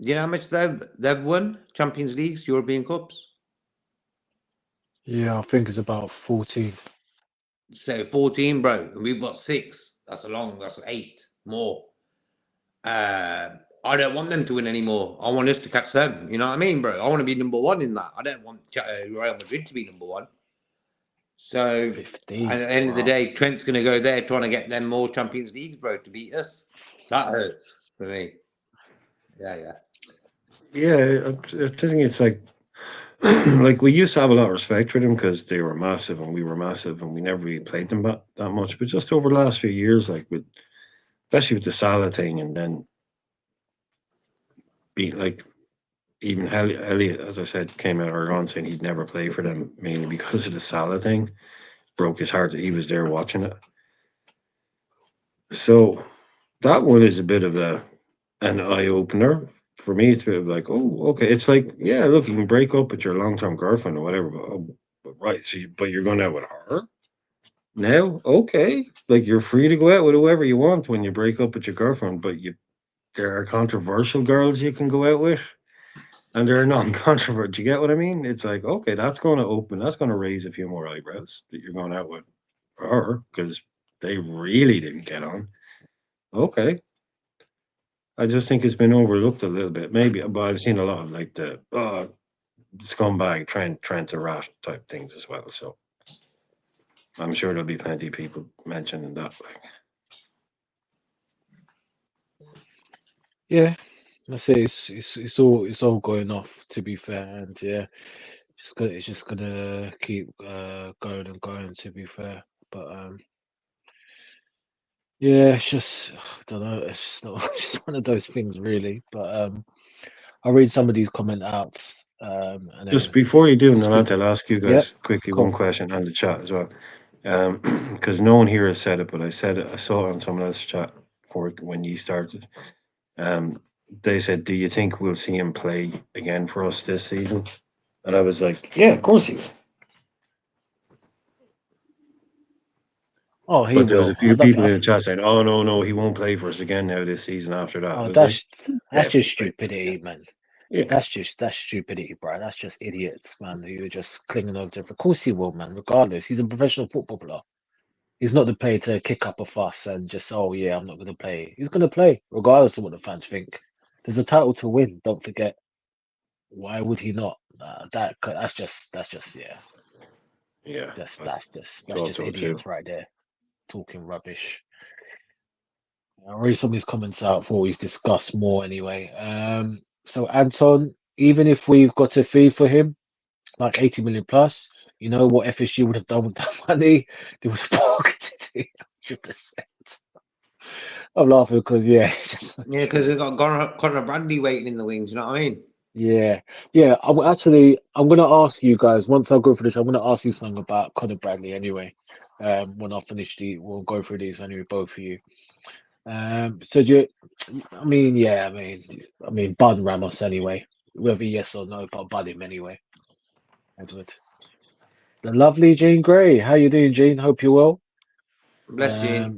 [SPEAKER 2] You know how much they've won Champions Leagues, European Cups.
[SPEAKER 1] Yeah, I think it's about 14.
[SPEAKER 2] So 14, bro, and we've got 6. That's 8 more. I don't want them to win anymore. I want us to catch them. You know what I mean, bro? I want to be number one in that. I don't want Real Madrid to be number one. So
[SPEAKER 1] 15.
[SPEAKER 2] at the end of the
[SPEAKER 1] Wow.
[SPEAKER 2] day, Trent's going to go there trying to get them more Champions Leagues, bro, to beat us. That hurts for me. Yeah.
[SPEAKER 3] Yeah, I think it's like like we used to have a lot of respect for them because they were massive and we were massive and we never really played them that much. But just over the last few years, like with especially with the Salah thing, and then being like even Elliot, as I said, came out earlier on saying he'd never play for them mainly because of the Salah thing. Broke his heart that he was there watching it. So that one is a bit of an eye opener for me. It's a bit of like, oh, okay. It's like, yeah, look, you can break up with your long term girlfriend or whatever, but right. So, but you're going out with her now, okay? Like you're free to go out with whoever you want when you break up with your girlfriend, but there are controversial girls you can go out with, and there are non-controversial. Do you get what I mean? It's like, okay, that's going to raise a few more eyebrows that you're going out with her because they really didn't get on. Okay, I just think it's been overlooked a little bit, maybe. But I've seen a lot of like the scumbag Trent a rat type things as well. So I'm sure there'll be plenty of people mentioning that. Like,
[SPEAKER 1] Yeah, I say it's all going off. To be fair, and yeah, It's just gonna keep going and going. To be fair, but yeah, it's just I don't know. It's just not, it's just one of those things, really. But I'll read some of these comment outs, and
[SPEAKER 3] Just
[SPEAKER 1] then
[SPEAKER 3] before you do,
[SPEAKER 1] speak.
[SPEAKER 3] Nalante, I'll ask you
[SPEAKER 1] Yep,
[SPEAKER 3] guys quickly one
[SPEAKER 1] cool.
[SPEAKER 3] question on the chat as well. Because no one here has said it, but I said it, I saw it on someone else's chat before when you started. Um, they said, "Do you think we'll see him play again for us this season?" And I was like, "Yeah, of course he will."
[SPEAKER 1] Oh, he
[SPEAKER 3] But there was a
[SPEAKER 1] will. I
[SPEAKER 3] few
[SPEAKER 1] don't.
[SPEAKER 3] people in the chat saying, "Oh no, no, he won't play for us again now this season." After that, I
[SPEAKER 1] Oh,
[SPEAKER 3] was like,
[SPEAKER 1] that's just
[SPEAKER 3] "Definitely play for us again."
[SPEAKER 1] stupidity, man.
[SPEAKER 3] Yeah,
[SPEAKER 1] That's stupidity, bro. That's just idiots, man, who are just clinging on to. Of course he will, man. Regardless, he's a professional football player. He's not the player to kick up a fuss and just, oh yeah, I'm not going to play. He's going to play, regardless of what the fans think. There's a title to win. Don't forget. Why would he not? That's just yeah.
[SPEAKER 3] yeah,
[SPEAKER 1] Just
[SPEAKER 3] I
[SPEAKER 1] that's
[SPEAKER 3] thought
[SPEAKER 1] just
[SPEAKER 3] so too.
[SPEAKER 1] idiots right there talking rubbish. I'll read some of his comments out before we discuss more anyway. So Anton, even if we've got a fee for him, like 80 million plus, you know what FSG would have done with that money? They would have pocketed it 100%. I'm laughing because yeah, it's just so
[SPEAKER 2] Yeah, because
[SPEAKER 1] true.
[SPEAKER 2] they got Conor Bradley waiting in the wings. You know what I mean?
[SPEAKER 1] Yeah, yeah. I'm gonna ask you guys once I go through this. I'm gonna ask you something about Conor Bradley anyway. When I finish we'll go through these anyway, both of you. So do you, I mean, Bud Ramos anyway. Whether yes or no, but Bud him anyway. Edward, the lovely Jean Grey. How you doing, Jean? Hope you're well.
[SPEAKER 2] Bless Gene.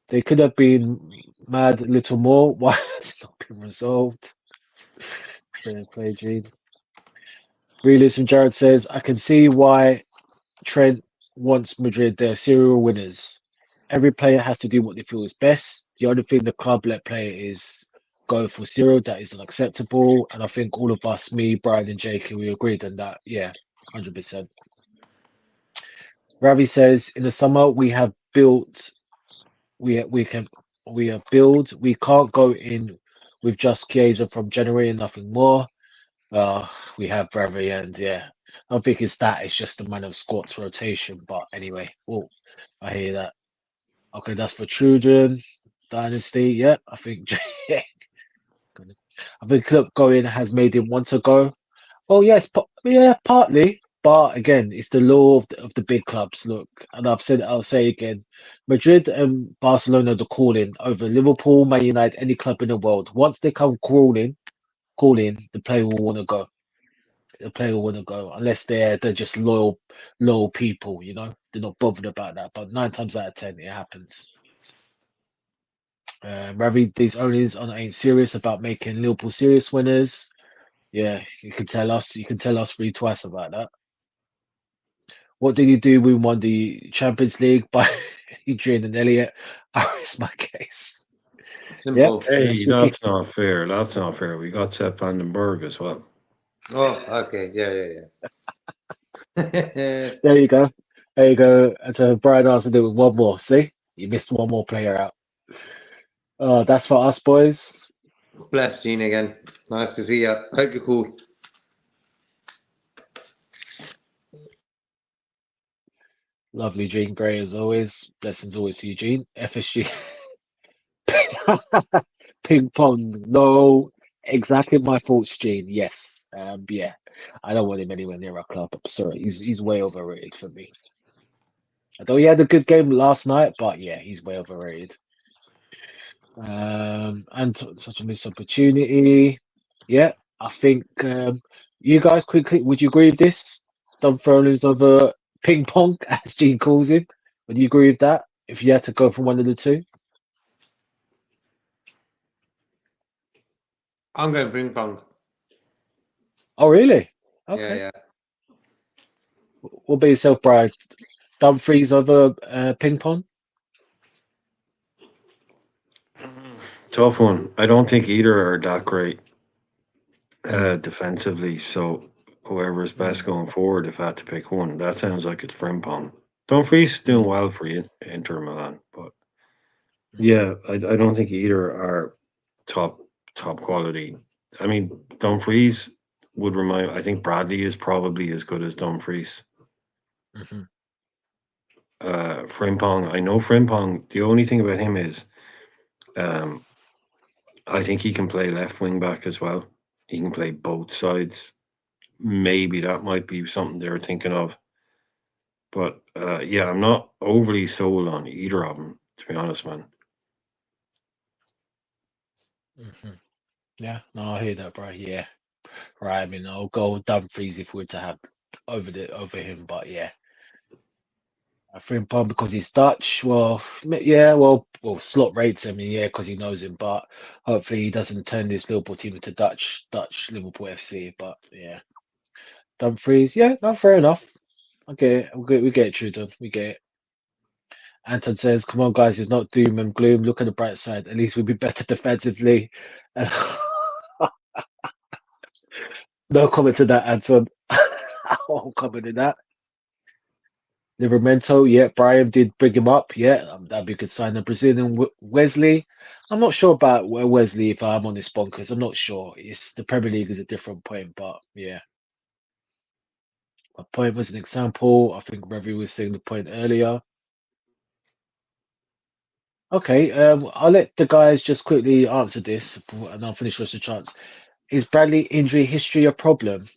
[SPEAKER 1] They could have been mad a little more. Why has it not been resolved? Fair play, Jean. Realist from Jared says, I can see why Trent wants Madrid their serial winners. Every player has to do what they feel is best. The only thing the club let play is go for serial. That is unacceptable. And I think all of us, me, Brian, and Jake, we agreed on that. Yeah, 100%. Ravi says, in the summer we have built, we can we have build. We can't go in with just Chiesa from January and nothing more. Uh, we have Ravi, and yeah, I think it's that. It's just a man of squats rotation. But anyway, well, I hear that. Okay, that's for children. Dynasty, yeah, I think yeah, I think club going has made him want to go. Oh yes, yeah, partly. But again, it's the law of the big clubs. Look, and I'll say again, Madrid and Barcelona are the calling over Liverpool, Man United, any club in the world. Once they come calling, the player will want to go. The player will want to go unless they're just loyal people. They're not bothered about that. But 9 times out of 10, it happens. Ravi, these owners ain't serious about making Liverpool serious winners. Yeah, you can tell us. You can tell us three twice about that. What did you do when we won the Champions League by Adrian and Elliot? Oh, it's my case. Yep,
[SPEAKER 2] Simple.
[SPEAKER 3] Hey,
[SPEAKER 1] that's your
[SPEAKER 3] that's
[SPEAKER 1] case.
[SPEAKER 3] not fair. That's not fair. We got Sepp Vandenberg as well.
[SPEAKER 2] Oh, okay. Yeah, yeah.
[SPEAKER 1] There you go. There you go. And so Brian answered it with one more. See, you missed one more player out. That's for us boys.
[SPEAKER 2] Bless Gene again. Nice to see you. Hope you're cool.
[SPEAKER 1] Lovely Jean Grey as always. Blessings always to you, Jean. FSG ping pong. No, exactly my thoughts, Jean. Yes. Yeah. I don't want him anywhere near our club. I'm sorry. He's way overrated for me. Although he had a good game last night, but yeah, he's way overrated. And such a missed opportunity. Yeah, I think you guys quickly, would you agree with this? Dumb over ping pong, as Gene calls him. Would you agree with that? If you had to go for one of the two?
[SPEAKER 2] I'm going ping pong.
[SPEAKER 1] Oh, really?
[SPEAKER 2] Yeah,
[SPEAKER 1] Okay.
[SPEAKER 2] yeah.
[SPEAKER 1] What about yourself, Brian? Dumfries over ping pong?
[SPEAKER 3] Tough one. I don't think either are that great
[SPEAKER 1] Mm,
[SPEAKER 3] defensively. So whoever's best
[SPEAKER 1] mm,
[SPEAKER 3] going forward, if I had to pick one, that sounds like it's Frimpong. Dumfries doing
[SPEAKER 1] mm,
[SPEAKER 3] well for you, Inter Milan, but
[SPEAKER 1] mm,
[SPEAKER 3] yeah, I don't think either are top top quality. I mean, Dumfries. would remind. I think Bradley is probably as good as Dumfries.
[SPEAKER 1] Mhm.
[SPEAKER 3] Frimpong, I know Frimpong. The only thing about him is, um, I think he can play left wing back as well. He can play both sides. Maybe that might be something they're thinking of. But yeah, I'm not overly sold on either of them, to be honest, man.
[SPEAKER 1] Mhm. Yeah, no, I hear that, bro. Yeah, right. I mean, I'll go Dumfries if we were to have over him, but yeah, I think Palm because he's Dutch. Well, yeah, well, Slot rates him, yeah, because he knows him. But hopefully, he doesn't turn this Liverpool team into Dutch Liverpool FC. But yeah, Dumfries, yeah, no, fair enough. Okay, we get it, Trudon. We get it. Anton says, "Come on, guys, it's not doom and gloom. Look at the bright side. At least we'll be better defensively." No comment to that, Anton. I won't comment on that. Livramento, yeah, Brian did bring him up. Yeah, that'd be a good sign. The Brazilian Wesley, I'm not sure about Wesley if I'm on this bonkers. I'm not sure. It's the Premier League is a different point, but yeah, my point was an example. I think Revi was saying the point earlier. Okay, I'll let the guys just quickly answer this, and I'll finish with the chance. Is Bradley injury history a problem?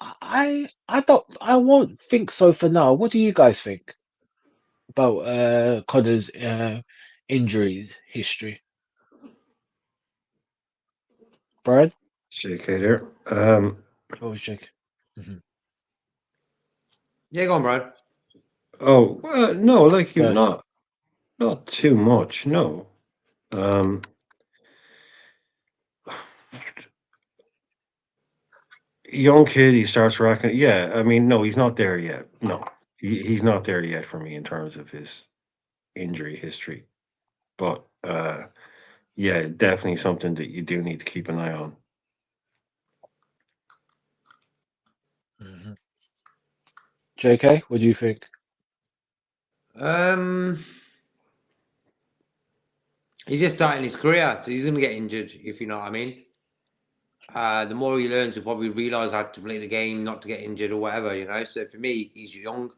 [SPEAKER 1] I won't think so for now. What do you guys think about Connor's injuries history? Brian?
[SPEAKER 3] JK there.
[SPEAKER 1] Oh, check. Mhm.
[SPEAKER 2] Yeah, go on, bro.
[SPEAKER 3] Oh, no, like you,
[SPEAKER 1] First.
[SPEAKER 3] not too much. No. Um, young kid, he starts racking. Yeah, I mean, no, he's not there yet. No, he's not there yet for me in terms of his injury history. But yeah, definitely something that you do need to keep an eye on.
[SPEAKER 1] Mhm. JK, what do you think?
[SPEAKER 2] Um, he's just starting his career, so he's gonna get injured. If you know what I mean. The more he learns, he'll probably realise how to play the game, not to get injured or whatever. You know. So for me, he's young.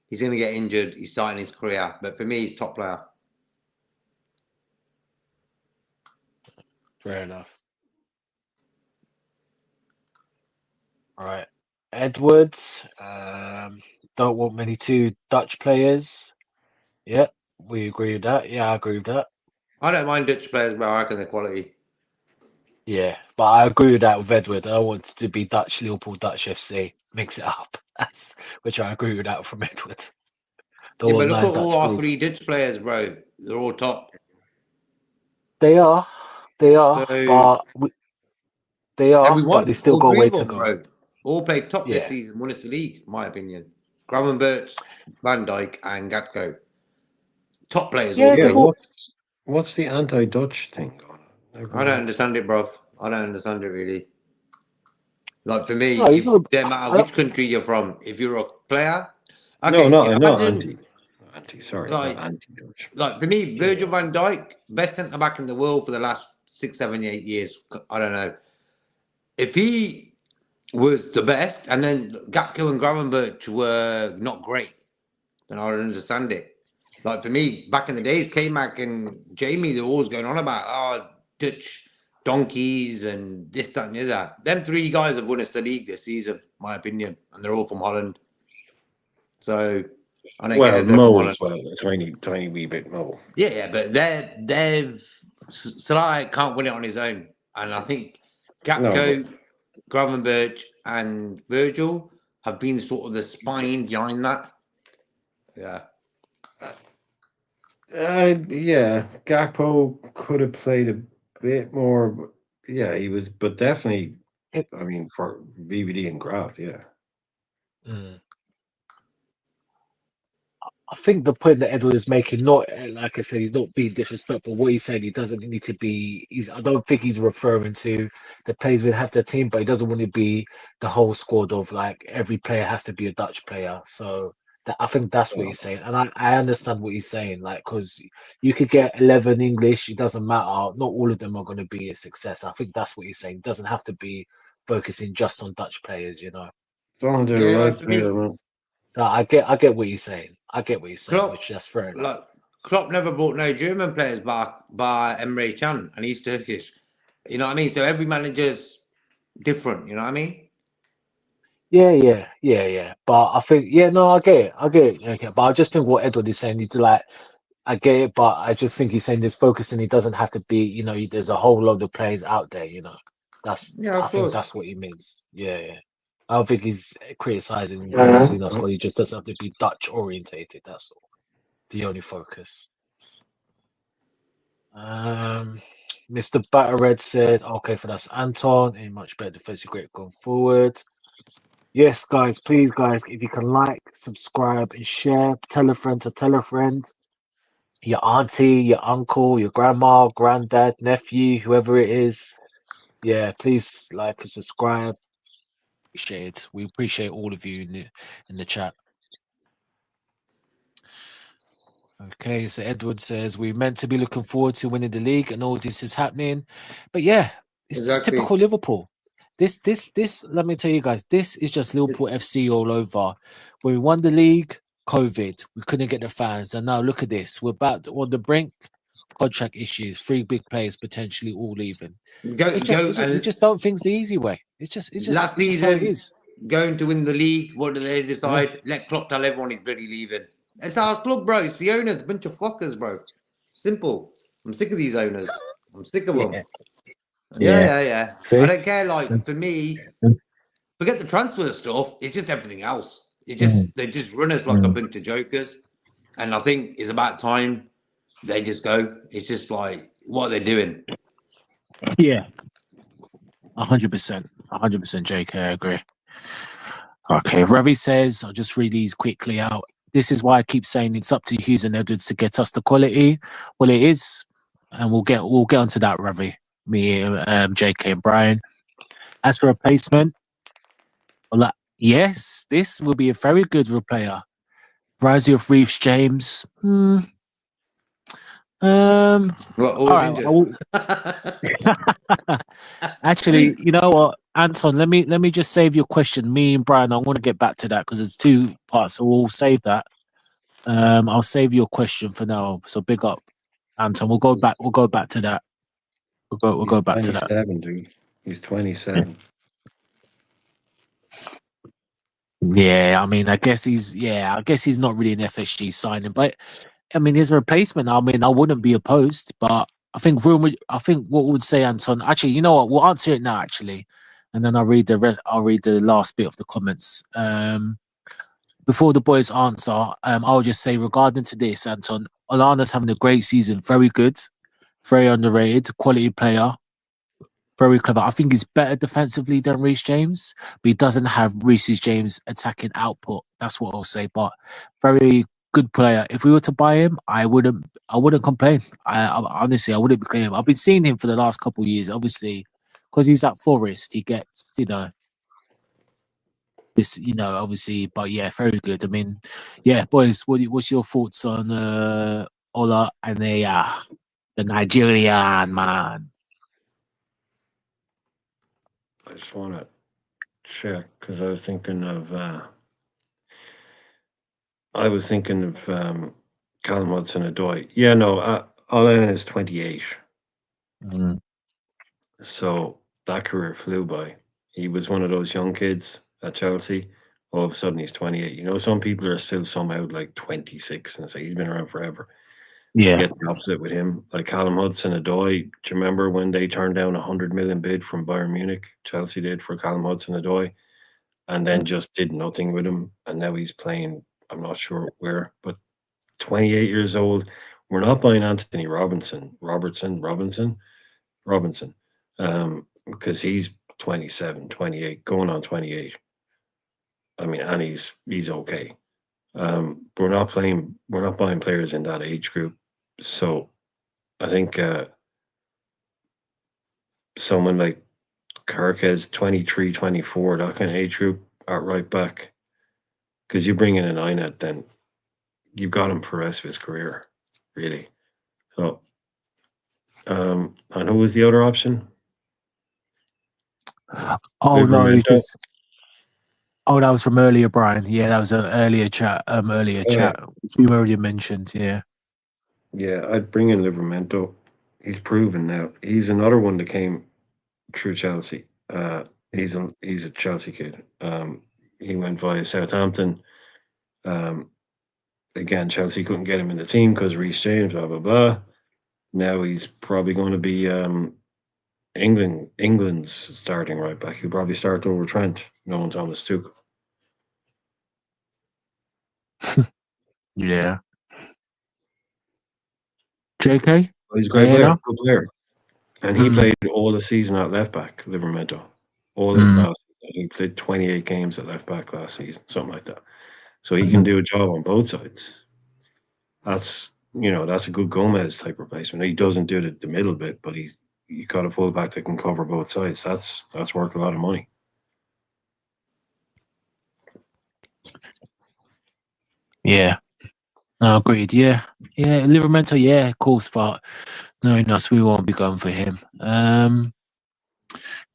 [SPEAKER 2] He's gonna get injured. He's starting his career, but for me, he's top player.
[SPEAKER 1] Fair enough. All right. Edwards, don't want many two Dutch players. Yeah, we agree with that. Yeah, I agree with that.
[SPEAKER 2] I don't mind Dutch players, but I reckon they're quality.
[SPEAKER 1] Yeah, but I agree with that with Edward. I want it to be Dutch Liverpool, Dutch FC. Mix it up. That's which I agree with that from Edward. Don't
[SPEAKER 2] Yeah, but
[SPEAKER 1] want
[SPEAKER 2] look at
[SPEAKER 1] nine
[SPEAKER 2] all
[SPEAKER 1] Dutch
[SPEAKER 2] our
[SPEAKER 1] please.
[SPEAKER 2] three Dutch players, bro. They're all top.
[SPEAKER 1] They are,
[SPEAKER 2] So
[SPEAKER 1] but
[SPEAKER 2] and we
[SPEAKER 1] they
[SPEAKER 2] won
[SPEAKER 1] still
[SPEAKER 2] all
[SPEAKER 1] got a
[SPEAKER 2] three
[SPEAKER 1] way
[SPEAKER 2] of
[SPEAKER 1] to
[SPEAKER 2] them,
[SPEAKER 1] go.
[SPEAKER 2] bro. All played top this
[SPEAKER 1] Yeah,
[SPEAKER 2] season. Won us the league, in my opinion. Gravenberch, Van Dijk, and Gatko. Top players, all
[SPEAKER 1] yeah,
[SPEAKER 3] Yeah,
[SPEAKER 1] they've
[SPEAKER 2] three.
[SPEAKER 1] all.
[SPEAKER 3] what's the anti-Dutch thing going on?
[SPEAKER 2] I don't
[SPEAKER 3] Never.
[SPEAKER 2] understand it, bro. I don't understand it really. Like for me,
[SPEAKER 1] No, it's
[SPEAKER 2] if
[SPEAKER 1] not.
[SPEAKER 2] no matter
[SPEAKER 1] I don't,
[SPEAKER 2] which country you're from, if you're a player,
[SPEAKER 3] No,
[SPEAKER 2] okay,
[SPEAKER 3] not
[SPEAKER 2] imagine
[SPEAKER 3] anti. Anti, sorry, not
[SPEAKER 2] like
[SPEAKER 3] anti-Dutch.
[SPEAKER 2] like for me,
[SPEAKER 1] yeah,
[SPEAKER 2] Virgil van Dijk, best centre back in the world for the last 6, 7, 8 years. I don't know. If he was the best, and then Gapco and Gravenberch were not great, then I would understand it. Like for me, back in the days, K-Mac and Jamie, they were always going on about Dutch donkeys and this, that, and the other. Them three guys have won us the league this season, my opinion, and they're all from Holland. So I don't care
[SPEAKER 3] Well,
[SPEAKER 2] if they're from
[SPEAKER 3] Mo
[SPEAKER 2] Holland.
[SPEAKER 3] as well. A tiny, tiny wee bit Mo.
[SPEAKER 2] Yeah, yeah, but they've Salah can't win it on his own, and I think
[SPEAKER 3] No, but
[SPEAKER 2] Gapco, Gravenberch, and Virgil have been sort of the spine behind that. Yeah.
[SPEAKER 3] yeah, Gakpo could have played a bit more. Yeah, he was, but definitely.
[SPEAKER 1] it,
[SPEAKER 3] I mean, for VVD and Graf, yeah.
[SPEAKER 1] mm. I think the point that Edward is making, not like I said, he's not being disrespectful. What he's saying, he doesn't need to be. I don't think he's referring to the players will have their team, but he doesn't want to be the whole squad of like every player has to be a Dutch player. So I think that's what
[SPEAKER 3] No.
[SPEAKER 1] he's saying, and I understand what he's saying. Like, because you could get 11 English, it doesn't matter. Not all of them are going to be a success. I think that's what he's saying. It doesn't have to be focusing just on Dutch players,
[SPEAKER 3] Don't do the
[SPEAKER 2] Yeah,
[SPEAKER 3] right
[SPEAKER 2] like to
[SPEAKER 3] player,
[SPEAKER 2] me,
[SPEAKER 3] man.
[SPEAKER 1] So I get what you're saying. I get what you're saying, which
[SPEAKER 2] Klopp,
[SPEAKER 1] that's fair enough.
[SPEAKER 2] like Klopp never brought no German players back by Emre Can, and he's Turkish. You know what I mean? So every manager's different. You know what I mean?
[SPEAKER 1] Yeah. But I think, yeah, no, I get it. Okay, but I just think what Edward is saying, it's like, I get it, but I just think he's saying this focusing. It doesn't have to be, there's a whole load of players out there.
[SPEAKER 2] Yeah,
[SPEAKER 1] I
[SPEAKER 2] of
[SPEAKER 1] think
[SPEAKER 2] course.
[SPEAKER 1] that's what he means. Yeah. I don't think he's criticizing
[SPEAKER 3] Uh,
[SPEAKER 1] using us, but he just doesn't have to be Dutch orientated. That's all. The only focus. Mr. Battered said, okay, for that's Anton, a much better defensive grade going forward. Yes, guys, please, guys, if you can like, subscribe, and share, tell a friend to tell a friend. Your auntie, your uncle, your grandma, granddad, nephew, whoever it is. Yeah, please like and subscribe. Appreciate it. We appreciate all of you in the chat. Okay, so Edward says we're meant to be looking forward to winning the league, and all this is happening. But yeah, it's just
[SPEAKER 2] Exactly.
[SPEAKER 1] typical Liverpool. This. Let me tell you guys, this is just Liverpool FC all over. When we won the league, COVID, we couldn't get the fans, and now look at this. We're about on the brink. Contract issues, three big players potentially all leaving.
[SPEAKER 2] Go
[SPEAKER 1] It's just
[SPEAKER 2] go
[SPEAKER 1] we
[SPEAKER 2] and
[SPEAKER 1] just don't things the easy way.
[SPEAKER 2] last
[SPEAKER 1] It's just how it
[SPEAKER 2] season
[SPEAKER 1] is.
[SPEAKER 2] going to win the league. What do they
[SPEAKER 1] Yeah.
[SPEAKER 2] decide? Let Klopp tell everyone he's bloody leaving. It's our club, bro. It's the owners, bunch of fuckers, bro. Simple. I'm sick of these owners. I'm sick of them.
[SPEAKER 1] Yeah.
[SPEAKER 2] Yeah,
[SPEAKER 1] Yeah.
[SPEAKER 2] yeah, yeah. I
[SPEAKER 1] See?
[SPEAKER 2] don't care. Like for me, forget the transfer stuff. It's just everything else. It's
[SPEAKER 1] Mm,
[SPEAKER 2] just they just run us like a
[SPEAKER 1] mm.
[SPEAKER 2] bunch of jokers, and I think it's about time they just go. It's just like what are they doing?
[SPEAKER 1] Yeah. 100%. 100%, JK, I agree. Okay, Ravi says, I'll just read these quickly out. This is why I keep saying it's up to Hughes and Edwards to get us the quality. Well, it is, and we'll get onto that, Ravi. Me, JK, and Brian. As for replacement, well, yes, this will be a very good player. Rising of Reeves James.
[SPEAKER 2] Well,
[SPEAKER 1] All
[SPEAKER 2] always
[SPEAKER 1] right.
[SPEAKER 2] injured.
[SPEAKER 1] Actually, you know what, Anton? Let me just save your question. Me and Brian, I want to get back to that because it's two parts, so we'll save that. I'll save your question for now. So big up, Anton. We'll go back. We'll go back to that. We'll
[SPEAKER 3] he's
[SPEAKER 1] go back to that.
[SPEAKER 3] 27, dude. He's 27.
[SPEAKER 1] Yeah, I mean, I guess he's not really an FSG signing, but I mean, his replacement. I mean, I wouldn't be opposed, but I think what would say Anton. Actually, you know what? We'll answer it now, actually, and then I'll read the last bit of the comments. Before the boys answer, I'll just say regarding to this, Anton, Olana's having a great season. Very good, very underrated, quality player, very clever. I think he's better defensively than Reece James, but he doesn't have Reece James attacking output. That's what I'll say. But very good player. If we were to buy him, I wouldn't complain. Honestly, I wouldn't complain. I've been seeing him for the last couple of years. Obviously, because he's at Forest, he gets this, obviously. But yeah, very good. I mean, yeah, boys, what's your thoughts on Ola and the Nigerian man?
[SPEAKER 3] I just want to check because I was thinking of Callum Hudson-Odoi. Yeah, no, Allen is 28.
[SPEAKER 1] Mm,
[SPEAKER 3] So that career flew by. He was one of those young kids at Chelsea. All of a sudden, he's 28. You know, some people are still somehow like 26 and say he's been around forever. You
[SPEAKER 1] yeah.
[SPEAKER 3] get the opposite with him. Like Callum Hudson-Odoi. Do you remember when they turned down a 100 million bid from Bayern Munich? Chelsea did for Callum Hudson-Odoi, and then just did nothing with him. And now he's playing. I'm not sure where, but 28 years old. We're not buying Anthony Robinson, because he's 27, 28, going on 28. I mean, and he's okay. We're not buying players in that age group. So I think someone like Kirk has 23, 24, that kind of age group at right back. Because you bring in an Inet, then you've got him for the rest of his career, really. So, and who was the other option?
[SPEAKER 1] Oh no, it's
[SPEAKER 3] Livermento.
[SPEAKER 1] just. Oh, that was from earlier, Brian. Yeah, that was an earlier chat.
[SPEAKER 3] Oh yeah,
[SPEAKER 1] Which you already mentioned. Yeah.
[SPEAKER 3] yeah. I'd bring in Livermento. He's proven now. He's another one that came through Chelsea. He's a Chelsea kid. He went via Southampton. Um, Again, Chelsea couldn't get him in the team because Reece James, blah blah blah. Now he's probably going to be England's starting right back. He'll probably start over Trent, knowing Thomas Tuchel.
[SPEAKER 1] Yeah. JK?
[SPEAKER 3] He's a great player,
[SPEAKER 1] Ayana?
[SPEAKER 3] good player, and he
[SPEAKER 1] Mm,
[SPEAKER 3] played all the season at left back. Livermento, all of
[SPEAKER 1] mm,
[SPEAKER 3] last. He played 28 games at left back last season, something like that. So he can
[SPEAKER 1] mm.
[SPEAKER 3] do a job on both sides. That's a good Gomez type replacement. He doesn't do the middle bit, but you got a fullback that can cover both sides. That's worth a lot of money.
[SPEAKER 1] Yeah. No, agreed. Yeah. Yeah. Livermento, yeah, of course, but knowing us, we won't be going for him.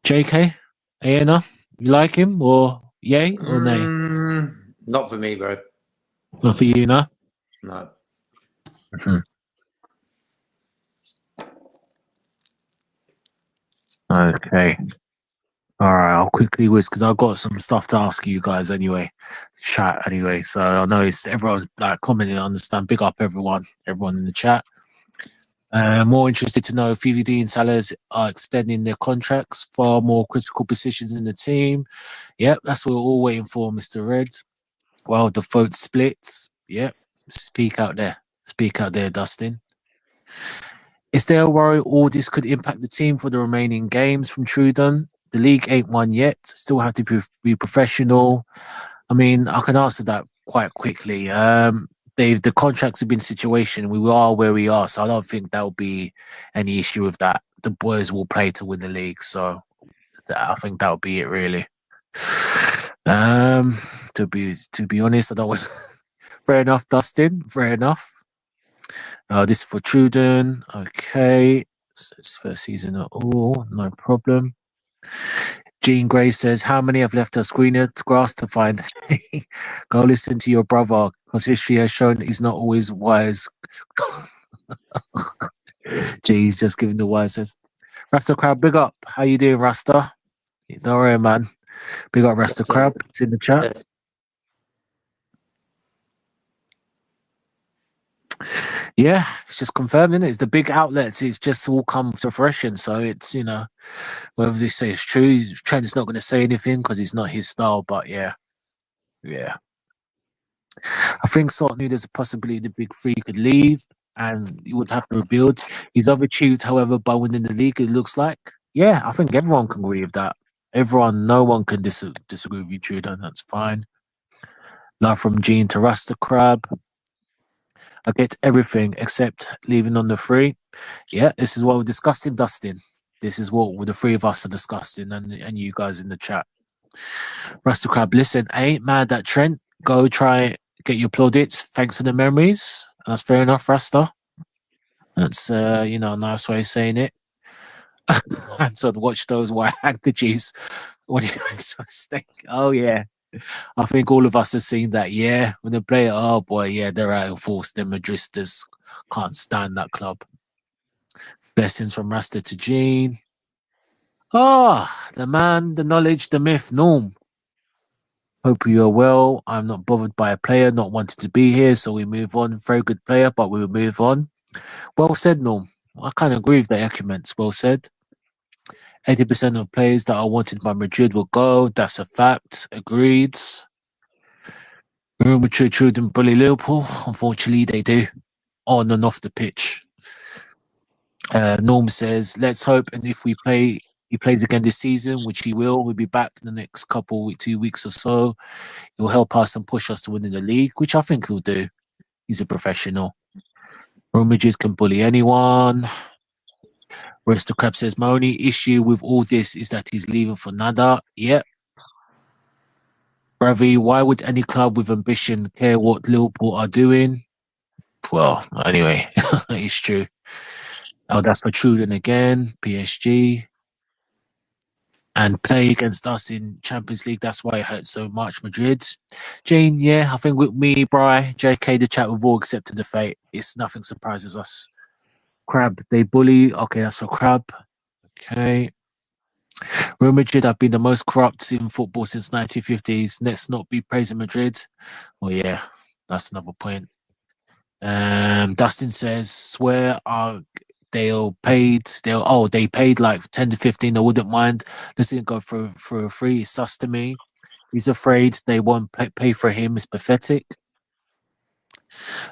[SPEAKER 1] JK? Ayana? You like him or yay or nay?
[SPEAKER 2] Not for me, bro.
[SPEAKER 1] Not for you, no?
[SPEAKER 2] No.
[SPEAKER 1] Mhm. Okay. All right, I'll quickly whiz because I've got some stuff to ask you guys anyway. Chat anyway. So I know it's everyone's like commenting, I understand. Big up everyone in the chat. More interested to know if VVD and Salas are extending their contracts for more critical positions in the team. Yep, that's what we're all waiting for, Mr. Red. Well, the vote splits. Yep, speak out there. Speak out there, Dustin. Is there a worry all this could impact the team for the remaining games from Trudon? The league ain't won yet. Still have to be professional. I mean, I can answer that quite quickly. The contracts have been situation. We are where we are, so I don't think there'll be any issue with that. The boys will play to win the league, so I think that'll be it really. Um, to be honest, I don't want. Fair enough, Dustin. Fair enough. This is for Truden. Okay. So it's first season at all. No problem. Jean Gray says, how many have left a screener grass to find? Go listen to your brother, because history has shown he's not always wise. Gee, he's just giving the wisest. Rasta Crab, big up. How you doing, Rasta? Don't worry, man. Big up, Rasta Crab. It's in the chat. Yeah, it's just confirming it. It's the big outlets. It's just all come to fruition. So it's, whether they say it's true, Trent's not going to say anything because it's not his style. But yeah. I think Salt knew there's a possibility the big three could leave and he would have to rebuild. He's overachieved, however, by winning the league, it looks like. Yeah, I think everyone can agree with that. No one can disagree with you, Judah. That's fine. Love from Gene to Rasta Crab. I get everything except leaving on the free. Yeah, this is what we're discussing, Dustin. This is what the three of us are discussing, and you guys in the chat. Rasta Crab, listen, I ain't mad at Trent. Go try get your plaudits. Thanks for the memories. That's fair enough, Rasta. That's a nice way of saying it. And so watch those white handkerchiefs. What do you make a mistake? Oh yeah. I think all of us have seen that, yeah. When they play it, oh boy, yeah, they're out of force. The Madristas can't stand that club. Blessings from Rasta to Gene. The man, the knowledge, the myth, Norm. Hope you are well. I'm not bothered by a player not wanting to be here, so we move on. Very good player, but we will move on. Well said, Norm. I kind of agree with the arguments. Well said. 80% of players that are wanted by Madrid will go. That's a fact. Agreed. Real Madrid children bully Liverpool. Unfortunately, they do. On and off the pitch. Norm says, let's hope, and if he plays again this season, which he will, we'll be back in the next 2 weeks or so. He'll help us and push us to win in the league, which I think he'll do. He's a professional. Real Madrid can bully anyone. Rest Crab says, my only issue with all this is that he's leaving for nada. Yep. Ravi, why would any club with ambition care what Liverpool are doing? Well, anyway, it's true. Oh, that's for Truden again. PSG.
[SPEAKER 4] and play against us in Champions League. That's why it hurts so much. Madrid. Jane, yeah, I think with me, Bri, JK, the chat, we've all accepted the fate. It's nothing surprises us. Crab, they bully. Okay, that's for Crab. Okay. Real Madrid have been the most corrupt in football since 1950s. Let's not be praising Madrid. Well, yeah, that's another point. Dustin says, swear they paid like 10 to 15. I wouldn't mind. This didn't go for a free. It's sus to me. He's afraid they won't pay for him. It's pathetic.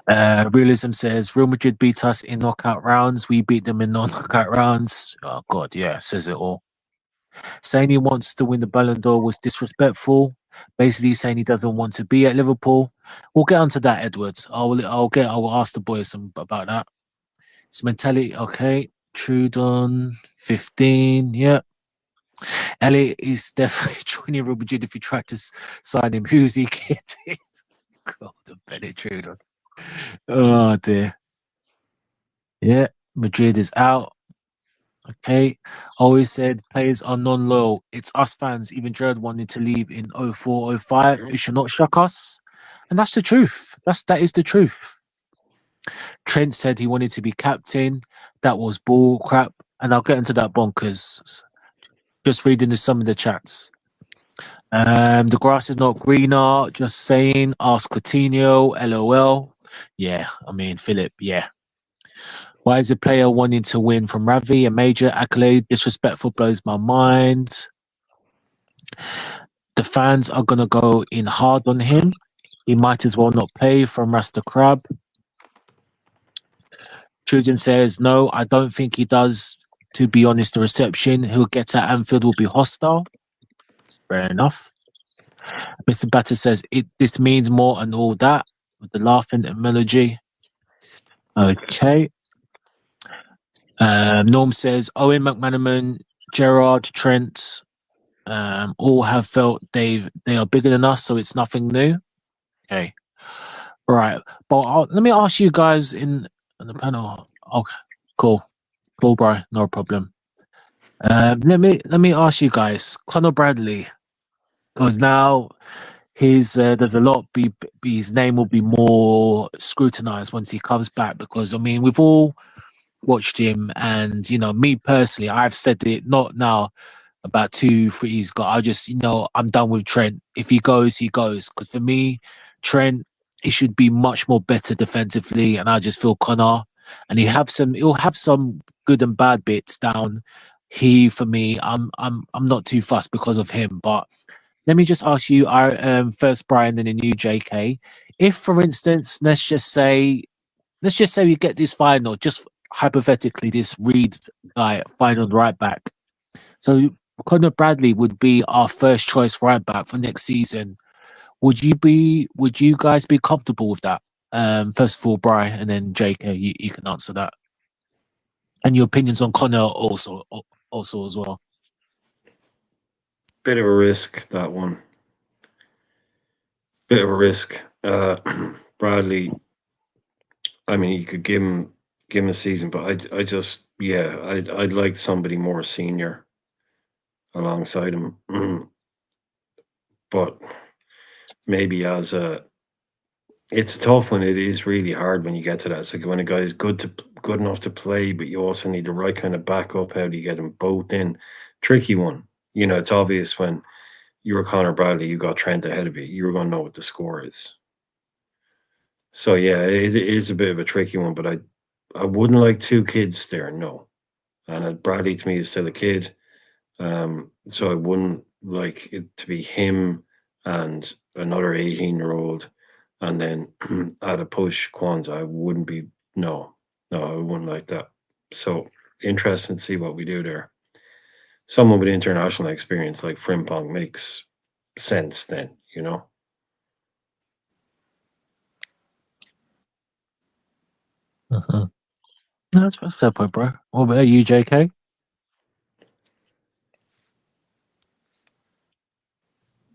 [SPEAKER 4] Realism says Real Madrid beat us in knockout rounds. We beat them in non-knockout rounds. Oh God, yeah, says it all. Saying he wants to win the Ballon d'Or was disrespectful. Basically saying he doesn't want to be at Liverpool. We'll get onto that, Edwards. I will ask the boys about that. It's mentality, okay. Trudon, 15, yeah. Elliot is definitely joining Real Madrid if he tried to sign him. Who's he kidding? God, Bennett Trudon. Oh dear. Yeah, Madrid is out. Okay. Always said players are non-loyal. It's us fans. Even Jared wanted to leave in 04, 05. It should not shock us. And that's the truth. That is the truth. Trent said he wanted to be captain. That was bull crap. And I'll get into that bonkers. Just reading some of the chats. The grass is not greener. Just saying. Ask Coutinho. LOL. Yeah, I mean, Philip, yeah. Why is a player wanting to win from Ravi? A major accolade. Disrespectful, blows my mind. The fans are going to go in hard on him. He might as well not play from Rasta Crab. Truden says, no, I don't think he does. To be honest, the reception he'll get at Anfield will be hostile. Fair enough. Mr. Batter says, this means more and all that. With the laughing emoji. Okay. Norm says, Owen McManaman, Gerard, Trent, all have felt they are bigger than us, so it's nothing new. Okay. Right. But let me ask you guys in the panel. Okay, cool. Cool, bro. No problem. Let me ask you guys, Conor Bradley, because now there's a lot his name will be more scrutinized once he comes back, because I mean we've all watched him, and me personally, I've said it not now about 2-3 years ago. I just I'm done with Trent. If he goes, he goes, because for me, Trent, he should be much more better defensively, and I just feel Connor, and he'll have some good and bad bits down. For me, I'm not too fussed because of him. But let me just ask you, our first Brian, then a new JK. If, for instance, let's just say we get this final, just hypothetically, this Reed guy final right back. So Conor Bradley would be our first choice right back for next season. Would you guys be comfortable with that? First of all, Brian, and then JK, you can answer that. And your opinions on Connor also as well.
[SPEAKER 3] Bit of a risk, that one. Bit of a risk. Bradley, I mean, you could give him a season, but I just, yeah, I'd like somebody more senior alongside him. But maybe it's a tough one. It is really hard when you get to that. It's like when a guy is good enough to play, but you also need the right kind of backup. How do you get them both in? Tricky one. It's obvious when you were Connor Bradley, you got Trent ahead of you. You were going to know what the score is. So yeah, it is a bit of a tricky one. But I wouldn't like two kids there. No, and Bradley to me is still a kid. So I wouldn't like it to be him and another 18-year-old, and then at a push Kwanzaa. I wouldn't be no, I wouldn't like that. So interesting to see what we do there. Someone with international experience like Frimpong makes sense then,
[SPEAKER 4] Mm-hmm. That's a fair point, bro. What about you, JK?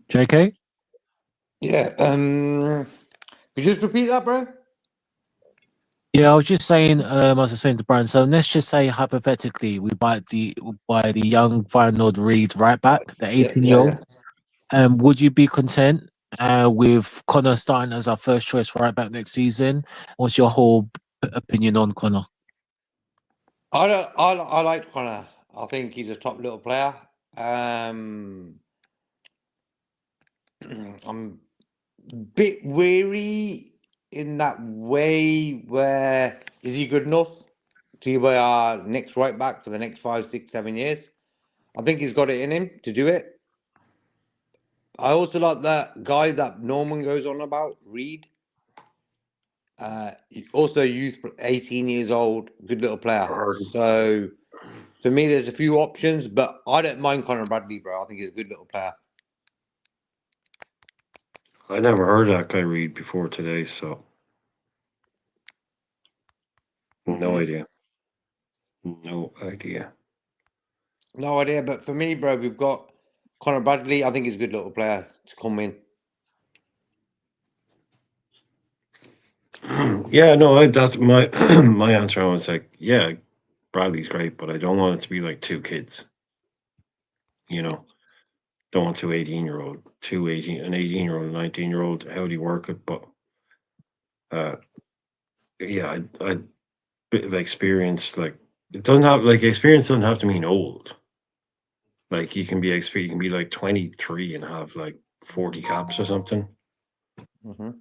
[SPEAKER 4] JK?
[SPEAKER 2] Yeah. Could you just repeat that, bro?
[SPEAKER 4] Yeah, I was just saying, I was saying to Brian, so let's just say hypothetically we buy the young Feyenoord Reed right back, the
[SPEAKER 2] Yeah,
[SPEAKER 4] 18-year-old. Would you be content with Connor starting as our first choice right back next season? What's your whole opinion on Connor?
[SPEAKER 2] I like Connor. I think he's a top little player. I'm a bit weary in that way where is he good enough to be our next right back for the next 5, 6, 7 years? I think he's got it in him to do it. I also like that guy that Norman goes on about, Reed. Also youth, 18 years old, good little player.
[SPEAKER 3] Hard.
[SPEAKER 2] So for me, there's a few options, but I don't mind Conor Bradley, bro. I think he's a good little player.
[SPEAKER 3] I never heard that guy Reed before today, so no idea. No idea.
[SPEAKER 2] No idea, but for me, bro, we've got Conor Bradley. I think he's a good little player to come in.
[SPEAKER 3] Yeah, no, that's my my answer. I was like, yeah, Bradley's great, but I don't want it to be like two kids. You know, don't want two 18-year-old, an 18-year-old, 19-year-old. How do you work it? But uh, yeah, I bit of experience. Like it doesn't have like experience doesn't have to mean old. Like you can be experienced, you can be like 23 and have like 40 caps or something.
[SPEAKER 2] Mm-hmm.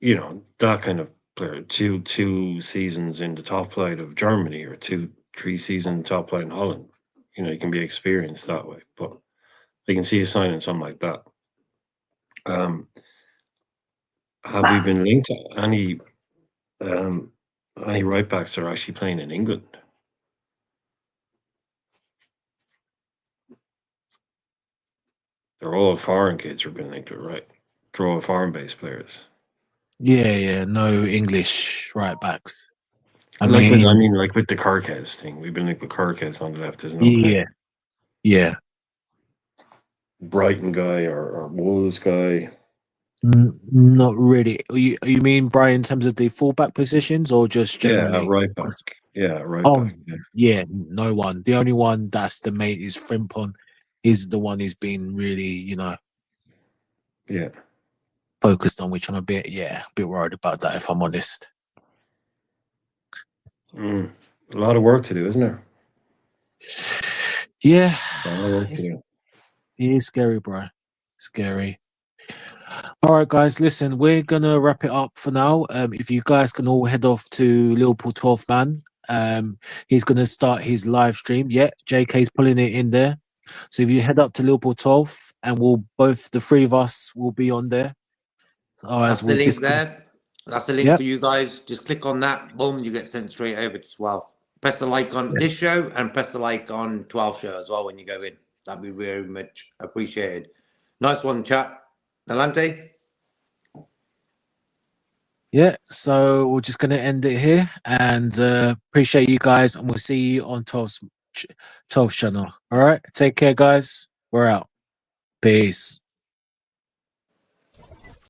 [SPEAKER 3] You know, that kind of player. Two seasons in the top flight of Germany or 3 seasons top flight in Holland. You know, you can be experienced that way. But I can see you signing something like that. Um, have we been linked to um any right backs that are actually playing in England? They're all foreign kids who've been linked to it, right? They're all foreign based players.
[SPEAKER 4] Yeah, no English right backs. I
[SPEAKER 3] Like with, I
[SPEAKER 4] mean,
[SPEAKER 3] mean, like with the Carquez thing, we've been linked with Carquez on the left. There's no kind of
[SPEAKER 4] yeah, yeah.
[SPEAKER 3] Brighton guy or Wolves guy.
[SPEAKER 4] Not really. You mean Brian in terms of the fullback positions or just
[SPEAKER 3] Yeah,
[SPEAKER 4] generally?
[SPEAKER 3] right back. Yeah, right
[SPEAKER 4] Oh,
[SPEAKER 3] back. Yeah.
[SPEAKER 4] yeah, no one. The only one that's the mate is Frimpon. He's the one who's been really,
[SPEAKER 3] Yeah.
[SPEAKER 4] focused on, which I'm a bit worried about that, if I'm honest.
[SPEAKER 3] Mm. A lot of work to do, isn't there?
[SPEAKER 4] Yeah,
[SPEAKER 3] A lot of work to
[SPEAKER 4] it's,
[SPEAKER 3] do.
[SPEAKER 4] it is scary, bro. Scary. All right, guys, listen, we're gonna wrap it up for now. If you guys can all head off to Liverpool 12th man, he's gonna start his live stream. Yeah, JK's pulling it in there. So if you head up to Liverpool 12th, and the three of us will be on there.
[SPEAKER 2] That's
[SPEAKER 4] As
[SPEAKER 2] the
[SPEAKER 4] we'll
[SPEAKER 2] link
[SPEAKER 4] discuss.
[SPEAKER 2] there. That's the link
[SPEAKER 4] Yep.
[SPEAKER 2] for you guys. Just click on that. Boom, you get sent straight over to 12. Press the like on this show and press the like on 12 show as well when you go in. That'd be very much appreciated. Nice one, chat. Nalante?
[SPEAKER 4] Yeah, so we're just gonna end it here, and appreciate you guys, and we'll see you on 12th channel. All right, take care, guys. We're out. Peace.